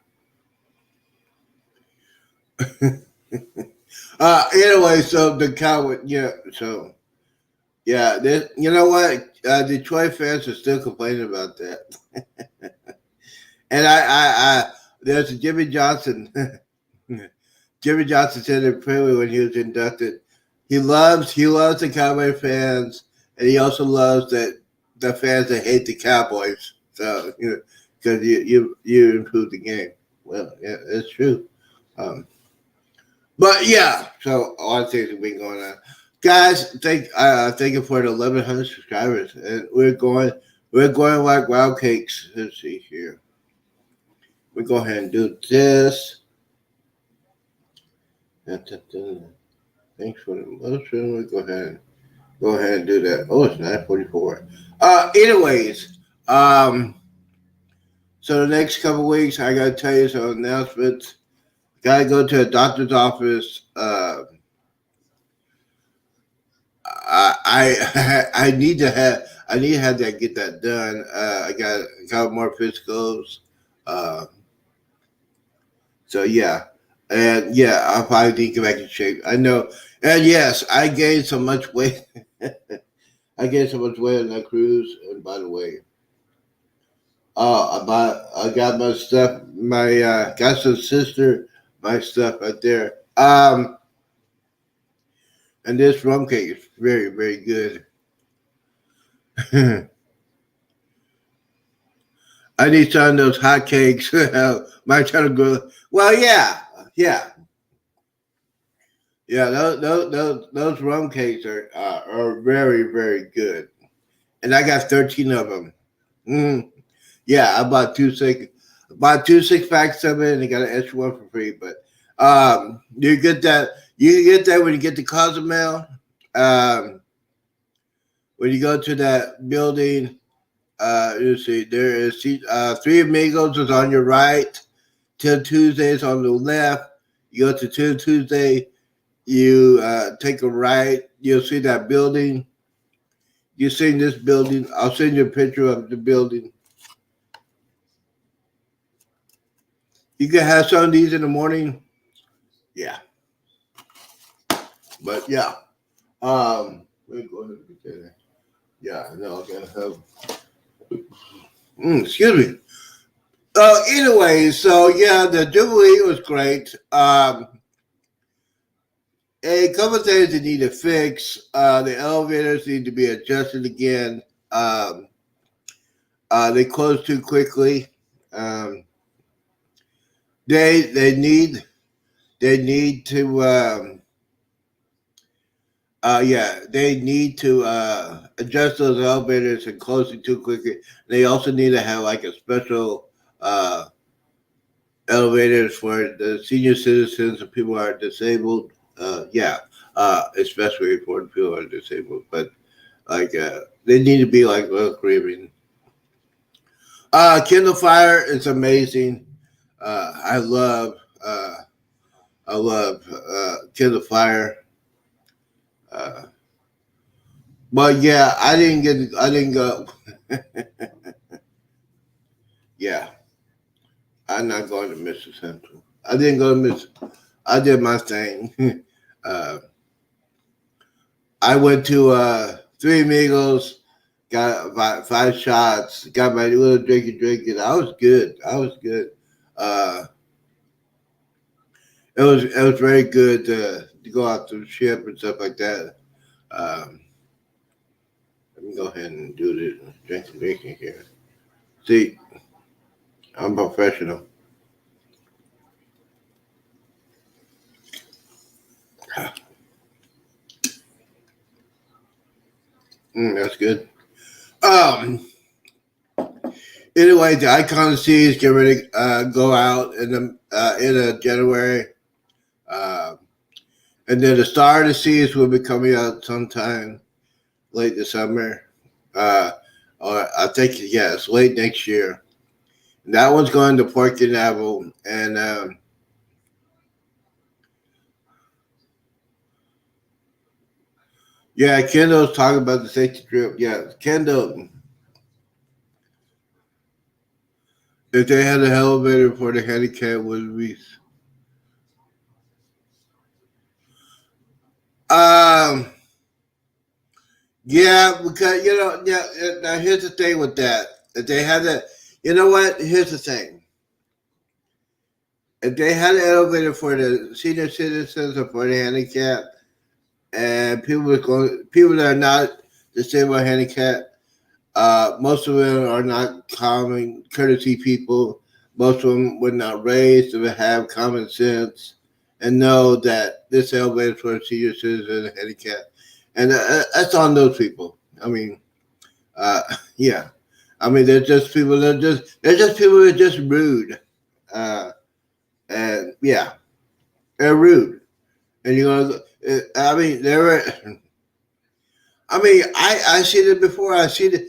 Anyway, so the Cowboy. Yeah. So yeah, you know what? Detroit fans are still complaining about that. And there's a Jimmy Johnson. Jimmy Johnson said it clearly when he was inducted. He loves the Cowboy fans, and he also loves the fans that hate the Cowboys. So because you improve the game. Well, yeah, it's true. Um, but yeah, so a lot of things have been going on. Guys, thank you for the 1,100 subscribers, and we're going like wild cakes. Let's see here. We go ahead and do this. Thanks for the motion. We go ahead. Go ahead and do that. Oh, it's 9:44. Anyways, um, so the next couple weeks, I gotta tell you some announcements. Gotta go to a doctor's office. I need to have that get that done. I got more physicals. Uh, so yeah, and yeah, I'll probably need to get back in shape. I know, and yes, I gained so much weight. I gained so much weight on that cruise. And by the way, I got my stuff. My got some sister my stuff right there. And this rum cake is very very good. I need some of those hot cakes. My trying to go. Well, yeah, yeah, yeah. Those rum cakes are very very good, and I got 13 of them. Mm. Yeah, I bought two 6 packs of it, and I got an extra one for free. But you get that when you get to Cozumel. Um, when you go to that building, you see there is Three Amigos is on your right. Till Tuesday is on the left. You go to Till Tuesday. You take a right. You'll see that building. You see this building. I'll send you a picture of the building. You can have some of these in the morning. Yeah, but yeah. Let me go ahead and get that. Yeah, no, I gotta have. Excuse me. Anyway, so yeah, the Jubilee was great. A couple of things that need to fix. The elevators need to be adjusted again. Um, they close too quickly. Um, they need to they need to adjust those elevators and close it too quickly. They also need to have like a special elevators for the senior citizens and people who are disabled. Especially for the people who are disabled. But like they need to be like Little Caribbean. Kindle Fire is amazing. Uh, I love uh, I love Kindle Fire. Uh, but yeah, I didn't go. Yeah, I'm not going to Mr. Central. I didn't go to Miss. I did my thing. uh, I went to Three Amigos, got about 5 shots, got my little drinky. I was good. I was good. Uh, it was very good to go out to the ship and stuff like that. Um, Let me go ahead and do this drinking here. See, I'm professional. That's good. Um, Anyway, the Icon Seas get ready to go out in January, uh, and then the Star of the Seas will be coming out sometime late this summer, uh, or I think it's late next year. And that one's going to Port Canaveral, and yeah, Kendall's talking about the safety trip. Yeah, Kendall, if they had an elevator for the handicap, would be. Um, Yeah, because Now here's the thing with that. If they had that, you know what? Here's the thing. If they had an elevator for the senior citizens or for the handicapped, and people that are not disabled or handicapped, most of them are not common courtesy people. Most of them were not raised to have common sense and know that this elevator is for senior citizens and handicapped, and that's on those people. I mean, uh, yeah. I mean, they're just people who are just rude, uh, and yeah, they're rude. And you're gonna. I mean, I mean, I seen it before. I seen it.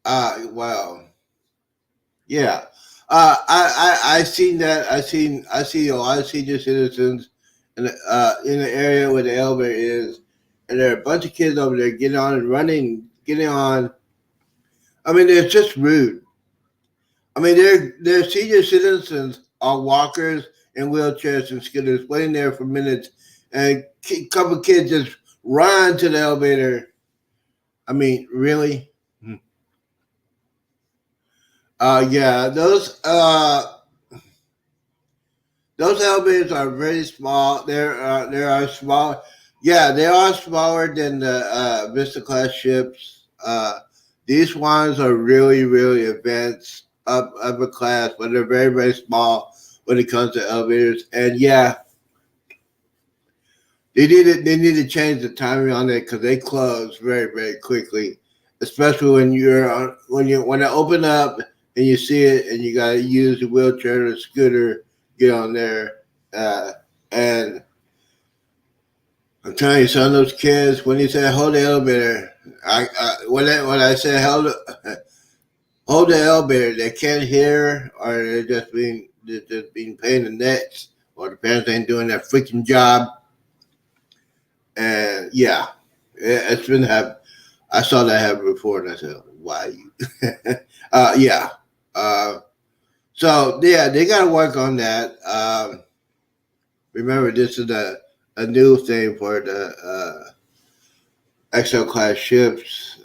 Well, yeah. I seen that. I see a lot of senior citizens in the area where the elevator is, and there are a bunch of kids over there getting on and running, getting on. I mean, it's just rude. I mean, they're senior citizens on walkers and wheelchairs and scooters waiting there for minutes, and a couple kids just run to the elevator. I mean, really? Yeah, those elevators are very small. There are small. Yeah, they are smaller than the Vista class ships. These ones are really, really advanced upper class, but they're very, very small when it comes to elevators. And yeah, they need to change the timing on it because they close very, very quickly, especially when they open up and you see it and you gotta use a wheelchair or a scooter get on there. Uh, and I'm telling you, some of those kids when you say hold the elevator, when I say hold the elevator, they can't hear or they're just being pain in the necks or the parents ain't doing their freaking job. And yeah, it's been happening. I saw that happen before, and I said, "Why you?" Yeah. Uh, so yeah, they got to work on that. Remember, this is a new thing for the XL class ships.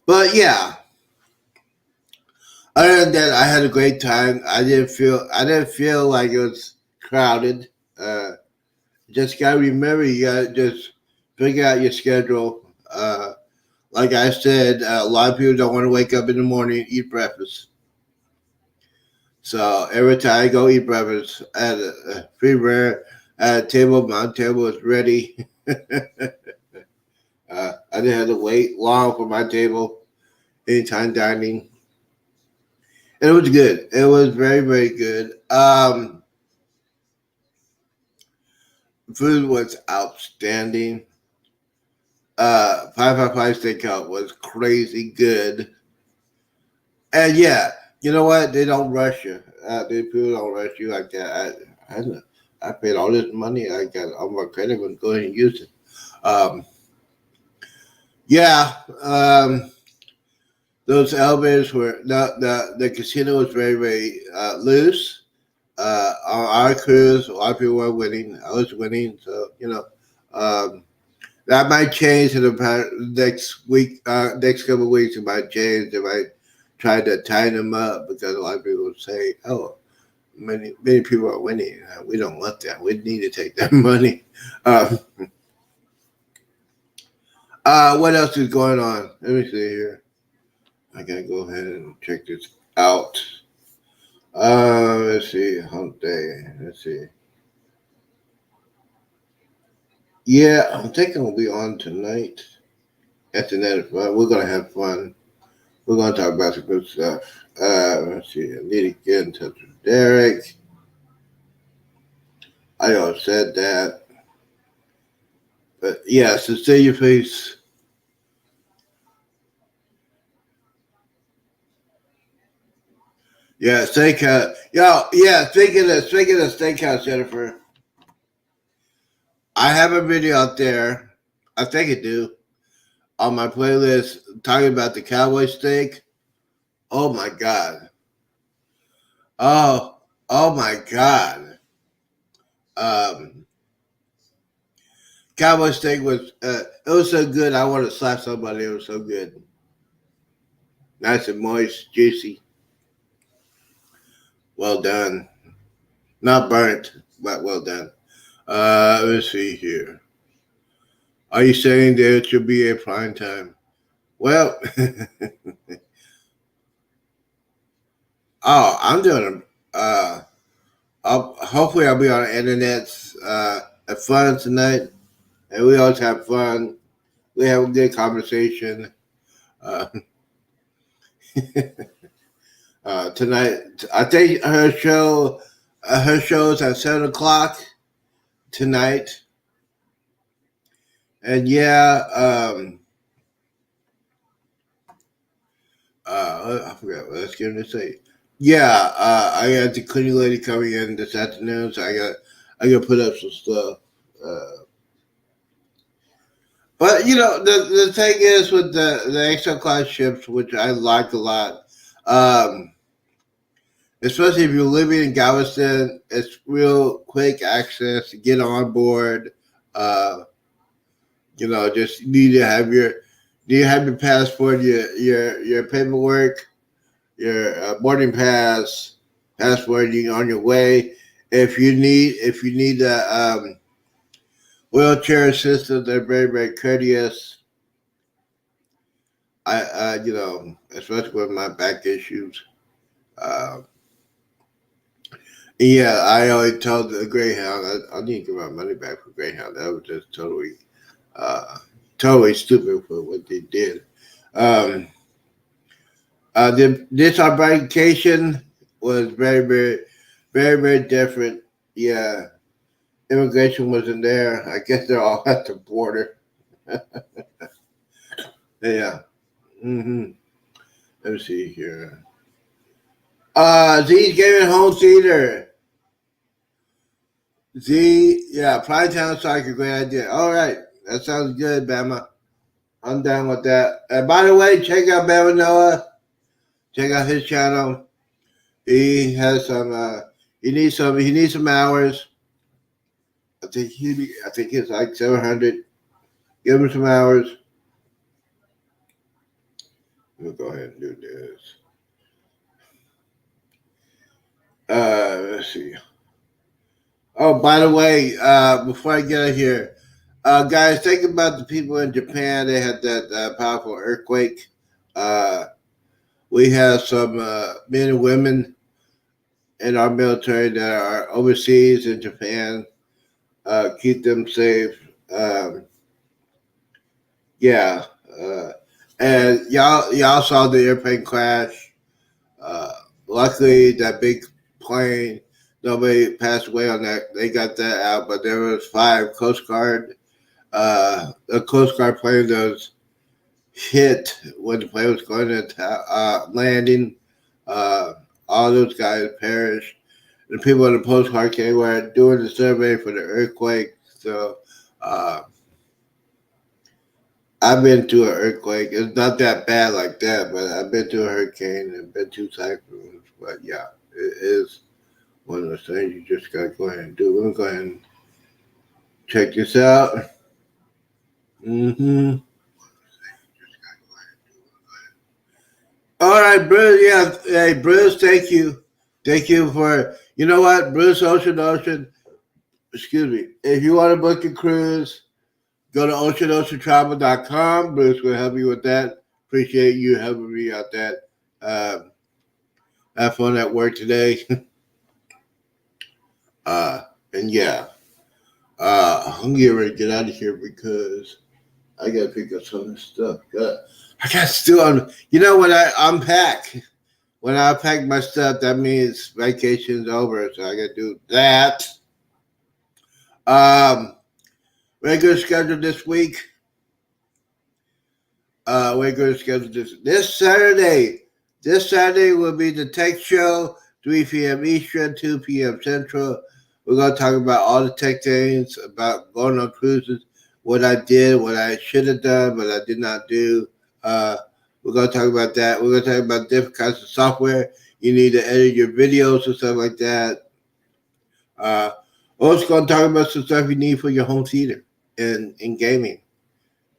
But yeah, other than that, I had a great time. I didn't feel like it was crowded. Uh, just gotta remember, you gotta just figure out your schedule. Like I said, a lot of people don't want to wake up in the morning and eat breakfast. So every time I go eat breakfast at a free rare at a table, my table is ready. I didn't have to wait long for my table anytime dining. And it was good. It was very, very good. Food was outstanding. 555 steakhouse was crazy good. And yeah, you know what? They don't rush you. They people don't rush you like that. I paid all this money. I got all my credit. I'm go ahead and use it. Um, yeah, those elevators were the casino was very very loose. On our cruise, a lot of people were winning. I was winning, so um, that might change in the next week. Next couple of weeks, it might change. They might try to tie them up because a lot of people say, "Oh, many people are winning. We don't want that. We need to take that money." Um, what else is going on? Let me see here. I gotta go ahead and check this out. Let's see. Hump day. Let's see. Yeah, I'm thinking we'll be on tonight. After that, we're gonna have fun. We're gonna talk about some good stuff. Let's see. I need to get in touch with Derek. I already said that. But yeah, so say your face. Yeah, steakhouse. Yo, yeah, speaking of steakhouse, Jennifer, I have a video out there. I think I do on my playlist talking about the cowboy steak. Oh my god. Oh, oh my god. Um, cowboy steak was it was so good. I want to slap somebody. It was so good, nice and moist, juicy. Well done. Not burnt, but well done. Let's see here. Are you saying there should be a prime time? Well, oh, I'm doing. Hopefully, I'll be on the internet. Have fun tonight, and we always have fun. We have a good conversation. Uh, tonight, I think her show is at 7 o'clock. tonight. And yeah, I forgot what I was going to say. Yeah, I got the cleaning lady coming in this afternoon, so I got to put up some stuff. Uh, but the thing is with the extra class ships, which I like a lot, um, especially if you're living in Galveston, it's real quick access to get on board. Uh, just need to have your passport, your paperwork, your boarding pass, passport. You're on your way. If you need a wheelchair assistance, they're very very courteous. Especially with my back issues. Uh, yeah, I always told the Greyhound I need to get my money back for Greyhound. That was just uh, totally stupid for what they did. Um, this our vacation was very, very, very, very different. Yeah, immigration wasn't there. I guess they're all at the border. Yeah. Mm-hmm. Let me see here. Z's Gaming Home Theater. Yeah, Pride Town Soccer, great idea. All right, that sounds good, Bama. I'm down with that. And by the way, check out Bama Noah. Check out his channel. He has some. He needs some. He needs some hours. I think it's like 700. Give him some hours. We'll go ahead and do this. Let's see. Oh, by the way, before I get out here, guys, think about the people in Japan. They had that powerful earthquake. Uh, we have some men and women in our military that are overseas in Japan. Keep them safe. Um, yeah. Uh, and y'all saw the airplane crash. Uh, Luckily, that big plane, nobody passed away on that. They got that out, but there was 5 Coast Guard. A Coast Guard plane that was hit when the plane was going to landing. Uh, all those guys perished. The people on the Coast Guard came were doing the survey for the earthquake. So I've been through an earthquake. It's not that bad like that, but I've been through a hurricane and been through cyclones. But yeah, it is one of those things you just got to go ahead and do. We're going to go ahead and check this out. Mm-hmm. All right, Bruce. Yeah, hey, Bruce, thank you. Thank you for, you know what, Bruce Ocean. Excuse me. If you want to book a cruise, go to oceanoceantravel.com. Bruce will help you with that. Appreciate you helping me out that. Have fun at work today. uh, and yeah, I'm getting ready to get out of here because I got to pick up some of this stuff. I got still on. You know, when I unpack, my stuff, that means vacation's over. So I got to do that. Regular schedule this week. We're going to schedule this Saturday. This Saturday will be the tech show, 3 p.m. Eastern, 2 p.m. Central. We're going to talk about all the tech things, about going on cruises, what I did, what I should have done, but I did not do. We're going to talk about that. We're going to talk about different kinds of software you need to edit your videos and stuff like that. We're also going to talk about some stuff you need for your home theater and in gaming.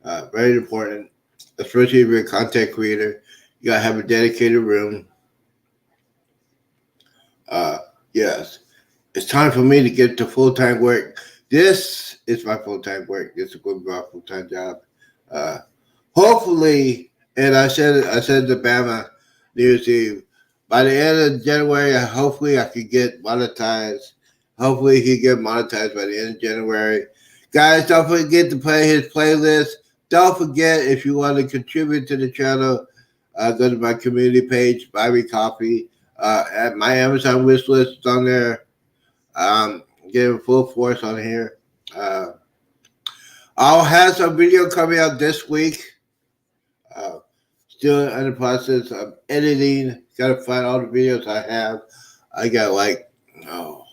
Very important, especially if you're a content creator. You gotta have a dedicated room. Yes, it's time for me to get to full-time work. This is my full-time work. This is going to be my full-time job. Uh, Hopefully, and I said to Bama New Year's Eve, by the end of January, hopefully I could get monetized. Hopefully he get monetized by the end of January. Guys, don't forget to play his playlist. Don't forget, if you want to contribute to the channel, go to my community page, buy me coffee. At my Amazon wish list is on there. Getting full force on here. Uh, I'll have some video coming out this week. Uh, Still in the process of editing. Got to find all the videos I have. I got like, oh,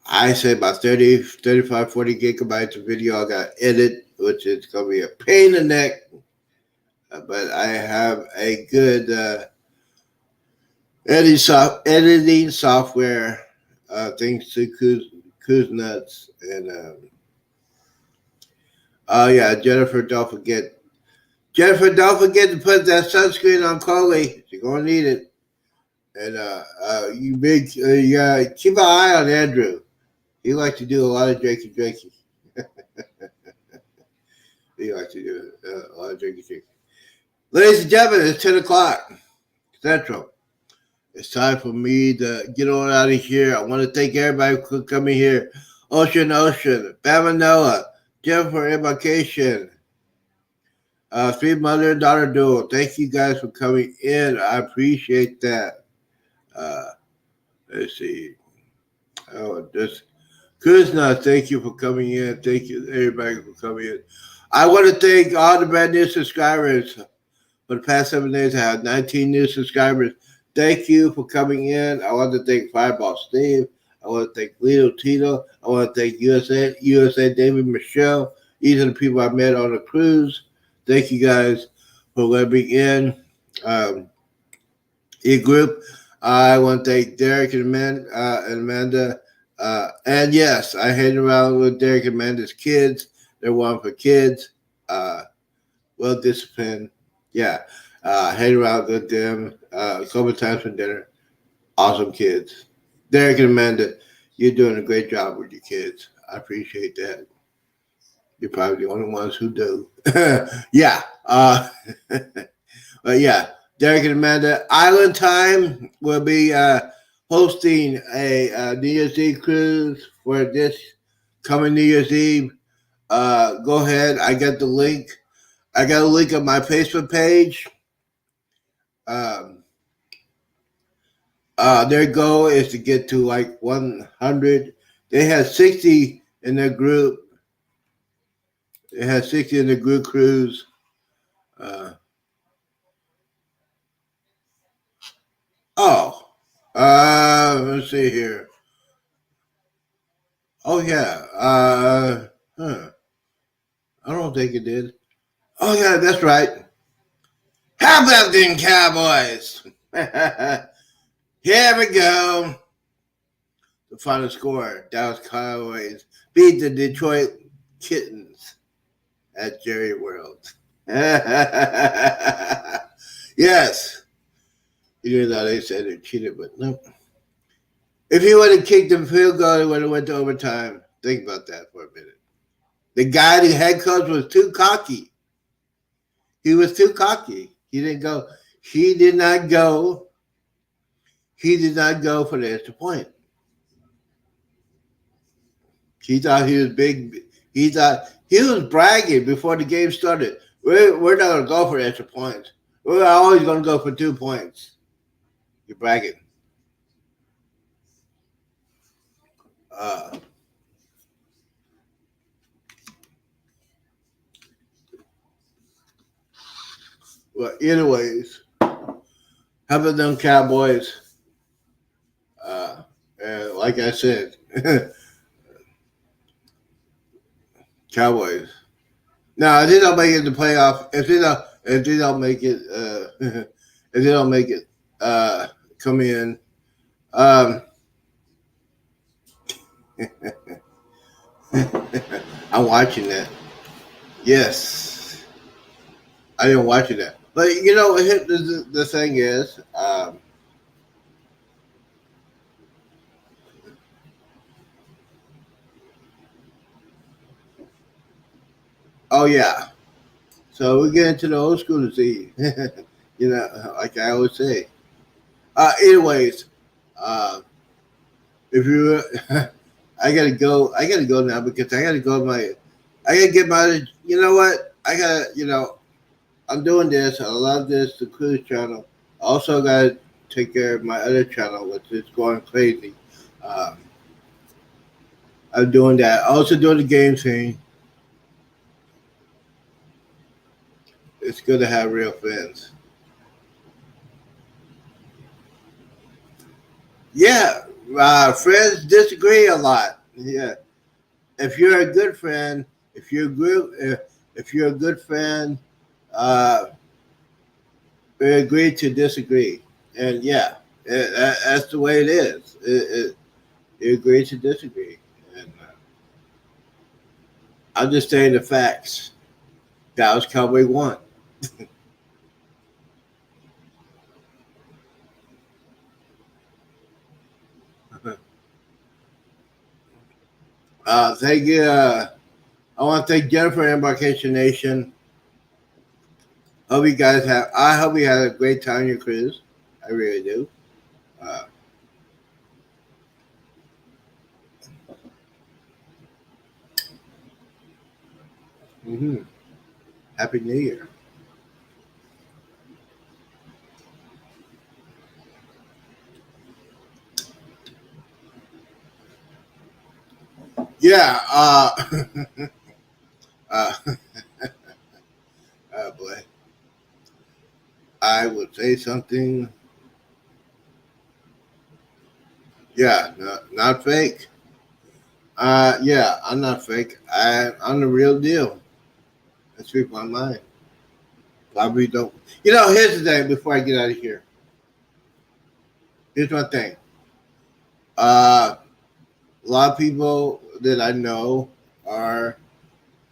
I say about 30, 35, 40 gigabytes of video I got to edit, which is going to be a pain in the neck. But I have a good editing software, thanks to Kuznets. And, oh, yeah, Jennifer, don't forget. Jennifer, don't forget to put that sunscreen on Chloe. She's going to need it. And you keep an eye on Andrew. He likes to do a lot of drinking. He likes to do a lot of drinking. Ladies and gentlemen, it's 10 o'clock Central. It's time for me to get on out of here. I want to thank everybody for coming here. Ocean, Bama Noah, Jennifer Embarkation, Three Mother and Daughter Duel. Thank you guys for coming in. I appreciate that. Let's see. Oh, just Kuzna, thank you for coming in. Thank you, everybody, for coming in. I want to thank all the brand new subscribers. For the past 7 days, I have 19 new subscribers. Thank you for coming in. I want to thank Fireball Steve. I want to thank Leo Tito. I want to thank USA David Michelle. These are the people I met on the cruise. Thank you guys for letting me in. E-group. I want to thank Derek and Amanda. And yes, I hang around with Derek and Amanda's kids. They're one for kids. Well disciplined. Yeah. Hang around with them a couple of times for dinner. Awesome kids. Derek and Amanda, you're doing a great job with your kids. I appreciate that. You're probably the only ones who do. Yeah. But yeah, Derek and Amanda, Island Time will be hosting a New Year's Eve cruise for this coming New Year's Eve. Go ahead. I got the link. I got a link on my Facebook page. Their goal is to get to like 100. They had 60 in their group. They had 60 in the group cruise. Let's see here. Oh yeah. I don't think it did. Oh yeah, that's right. How about them Cowboys? Here we go. The final score: Dallas Cowboys beat the Detroit Kittens at Jerry World. Yes. You know, they said they cheated, but no. If he would have kicked the field goal, it would have went to overtime. Think about that for a minute. The guy, the head coach, was too cocky. He was too cocky. He didn't go. He did not go. He did not go for the extra point. He thought he was big. He thought he was bragging before the game started. We're not going to go for extra points. We're always going to go for 2 points. You're bragging. Well, anyways, how about them Cowboys? Like I said, Cowboys. Now, if they don't make it the playoff, if they don't make it, if they don't make it, come in. I'm watching that. Yes, I am watching that. But you know, the thing is, oh yeah. So we get into the old school to see, you know, like I always say. Anyways, if you, I gotta go. I gotta go now because I gotta go. I gotta get my. You know what? I gotta. You know, I'm doing this. I love this. The cruise channel. I also gotta take care of my other channel, which is going crazy. Uh, I'm doing that. Also doing the game thing. It's good to have real friends. Yeah, friends disagree a lot. Yeah, if you're a good friend, if you're good, if you're a good friend, uh, we agree to disagree, and yeah, that's the way it is. You agree to disagree, and I'm just saying the facts. Dallas Cowboy won. Thank you. I want to thank Jennifer and Embarkation Nation. Hope you guys have. I hope you had a great time on your cruise. I really do. Uh, hmm Happy New Year. Yeah. Uh, oh boy. I would say something. Yeah, not fake. Yeah, I'm not fake. I'm the real deal. I speak my mind. Probably don't. Here's the thing. Before I get out of here, here's one thing. Uh, a lot of people that I know are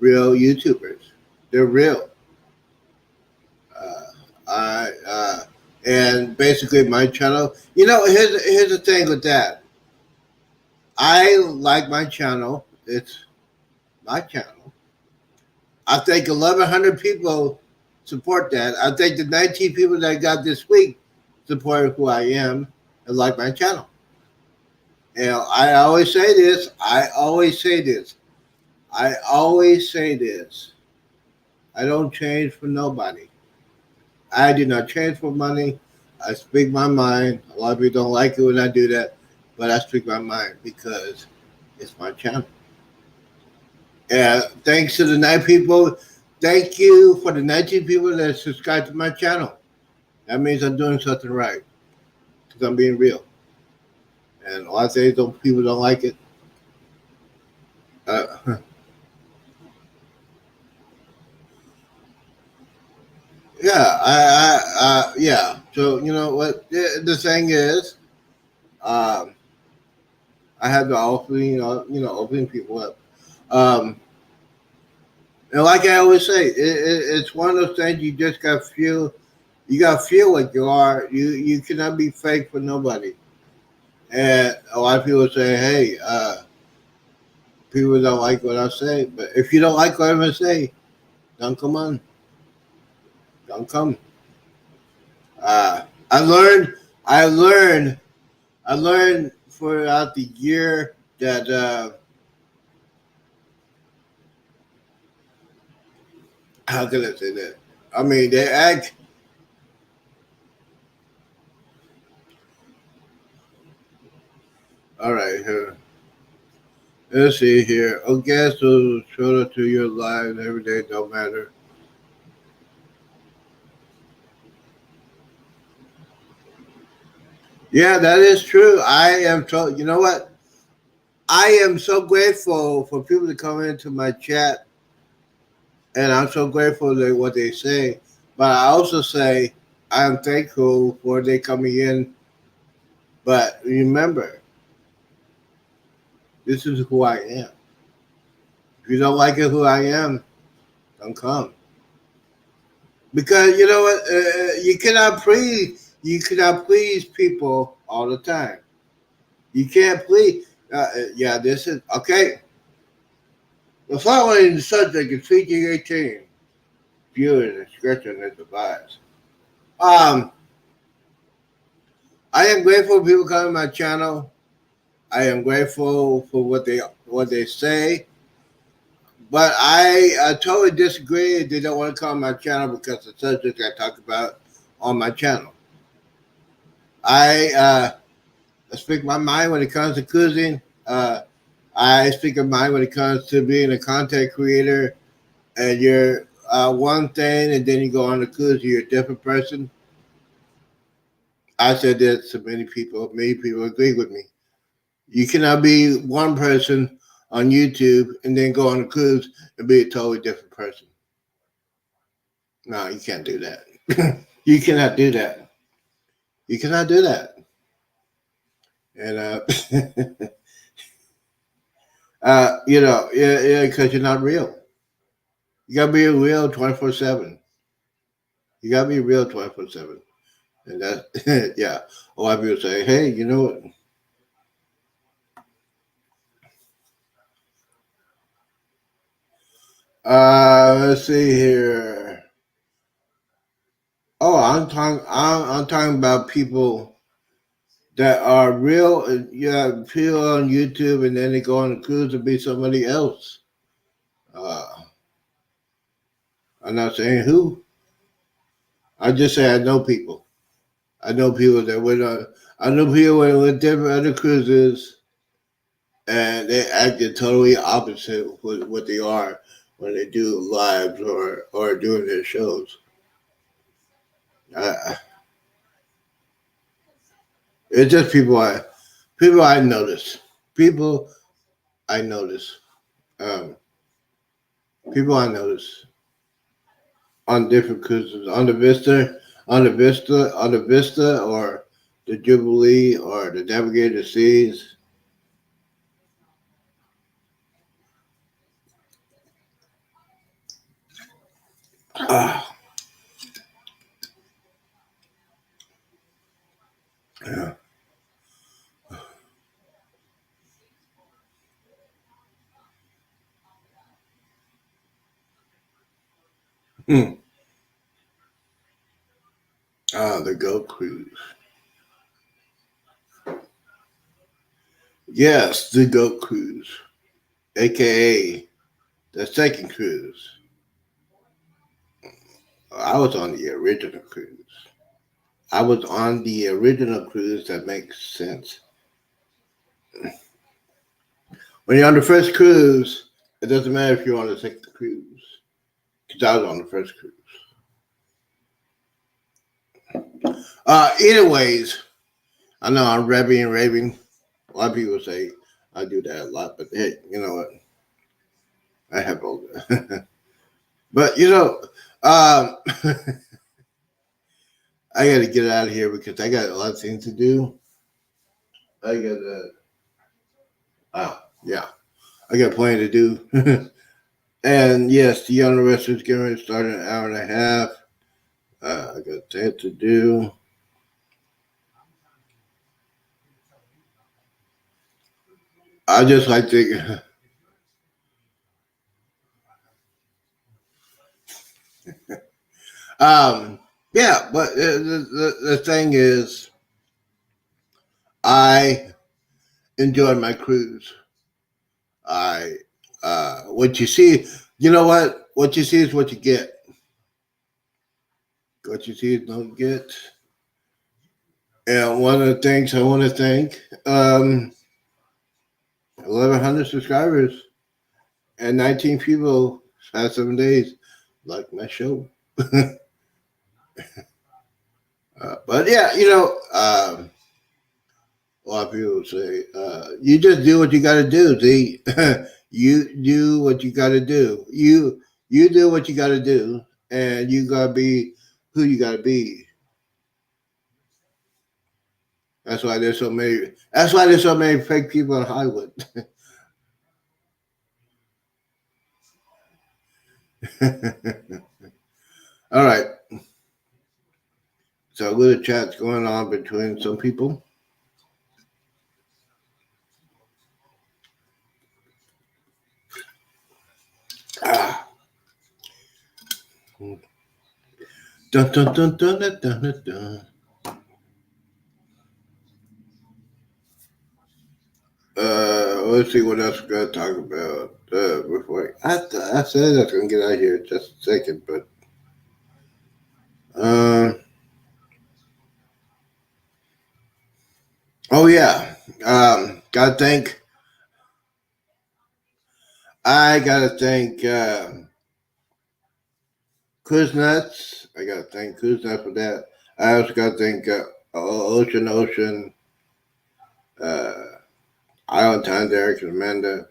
real YouTubers. They're real. Uh, and basically my channel. Here's the thing with that. I like my channel. It's my channel. I think 1,100 people support that. I think the 19 people that I got this week support who I am and like my channel. I always say this. I always say this. I always say this. I don't change for nobody. I do not change for money. I speak my mind. A lot of people don't like it when I do that, but I speak my mind because it's my channel. And thanks to the 9 people. Thank you for the 19 people that subscribe to my channel. That means I'm doing something right because I'm being real. And a lot of days people don't like it. Uh, yeah, yeah. So you know what the thing is, um, I have to open, opening people up. Um, and like I always say, it's one of those things you just got to feel. You got to feel like you are. You cannot be fake for nobody. And a lot of people say, "Hey, people don't like what I say." But if you don't like what I'm gonna say, don't come on. Don't come. Uh, I learned. I learned. I learned throughout the year that how can I say that? I mean, they act. All right, here. Let's see here. Okay, so show it to your lives every day. Don't matter. Yeah, that is true. I am so. You know what? I am so grateful for people to come into my chat, and I'm so grateful for what they say. But I also say I am thankful for they coming in. But remember, this is who I am. If you don't like it, who I am, don't come. Because you know what, you cannot please people all the time. You can't please. Yeah, this is okay. The following subject is PG-18. Viewers discretion is advised. Um, I am grateful for people coming to my channel. I am grateful for what they say, but I totally disagree. They don't want to come on my channel because the subject I talk about on my channel. I speak my mind when it comes to cruising. I speak of mine when it comes to being a content creator, and you're one thing, and then you go on the cruise, you're a different person. I said that to many people. Many people agree with me. You cannot be one person on YouTube and then go on a cruise and be a totally different person. No, you can't do that. You cannot do that. You cannot do that. And yeah, because you're not real. You gotta be real 24/7. You gotta be real 24/7, and that yeah. A lot of people say, "Hey, you know what? Let's see here. Oh, I'm talking about people that are real. Yeah, people on YouTube, and then they go on a cruise and be somebody else. Uh, I'm not saying who. I just say I know people. I know people that went on. I know people that went different other cruises, and they acted totally opposite with what they are when they do lives or doing their shows. Uh, it's just people I notice. People I notice. Um, People I notice on different cruises on the Vista, or the Jubilee, or the Navigator Seas. Ah, yeah. Hmm. The Goat Cruise. Yes, the Goat Cruise, aka the second cruise. I was on the original cruise. I was on the original cruise. That makes sense. When you're on the first cruise, it doesn't matter if you're on the second cruise. Because I was on the first cruise. Anyways, I know I'm revving and raving. A lot of people say I do that a lot, but hey, you know what? I have all that. But um, I got to get out of here because I got a lot of things to do. I got yeah, I got plenty to do. And yes, the young wrestler's getting ready to start in an hour and a half. I got that to do. I just like to, um, yeah. But the thing is, I enjoyed my cruise. I what you see, you know what? What you see is what you get. What you see is what you get. And one of the things I want to thank, 1,100 subscribers and 19 people past 7 days like my show. But yeah, a lot of people say, you just do what you got to do. See, you do what you got to do. You do what you got to do, and you got to be who you got to be. That's why there's so many. That's why there's so many fake people in Hollywood. All right, so a little chat's going on between some people. Ah. Dun, dun, dun, dun, dun, dun, dun. Let's see what else we're gonna talk about. Before I said I was gonna get out of here in just a second, but um, oh yeah, gotta thank I gotta thank Kuznets. I gotta thank Kuznets for that. I also gotta thank Ocean, uh, Island Time, Derek, and Amanda.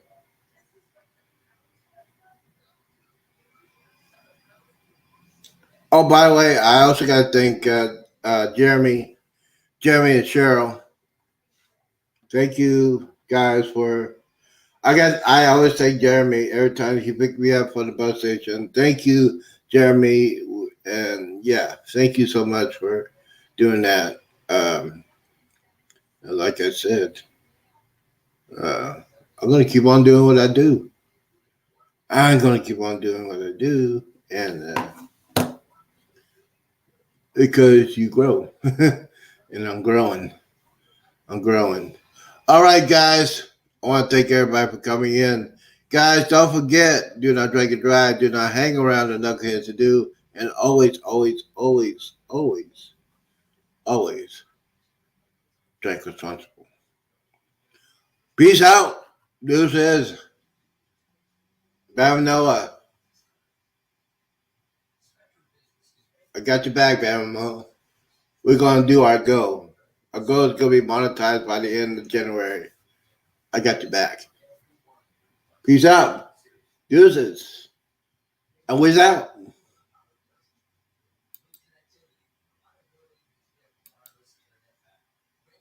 Oh, by the way, I also gotta thank Jeremy and Cheryl. Thank you guys for. I always thank Jeremy every time he picked me up from the bus station. Thank you, Jeremy, and yeah, thank you so much for doing that. Um, like I said, uh, I'm gonna keep on doing what I do. I'm gonna keep on doing what I do, and because you grow, and I'm growing. I'm growing. All right, guys. I want to thank everybody for coming in. Guys, don't forget, do not drink and drive. Do not hang around the knuckleheads to do. And always, always, always, always, always drink responsible. Peace out. Deuces. Bam Noah. I got your back, Bam Noah. We're going to do our goal. Our goal is going to be monetized by the end of January. I got your back. Peace out. Deuces. And whiz out.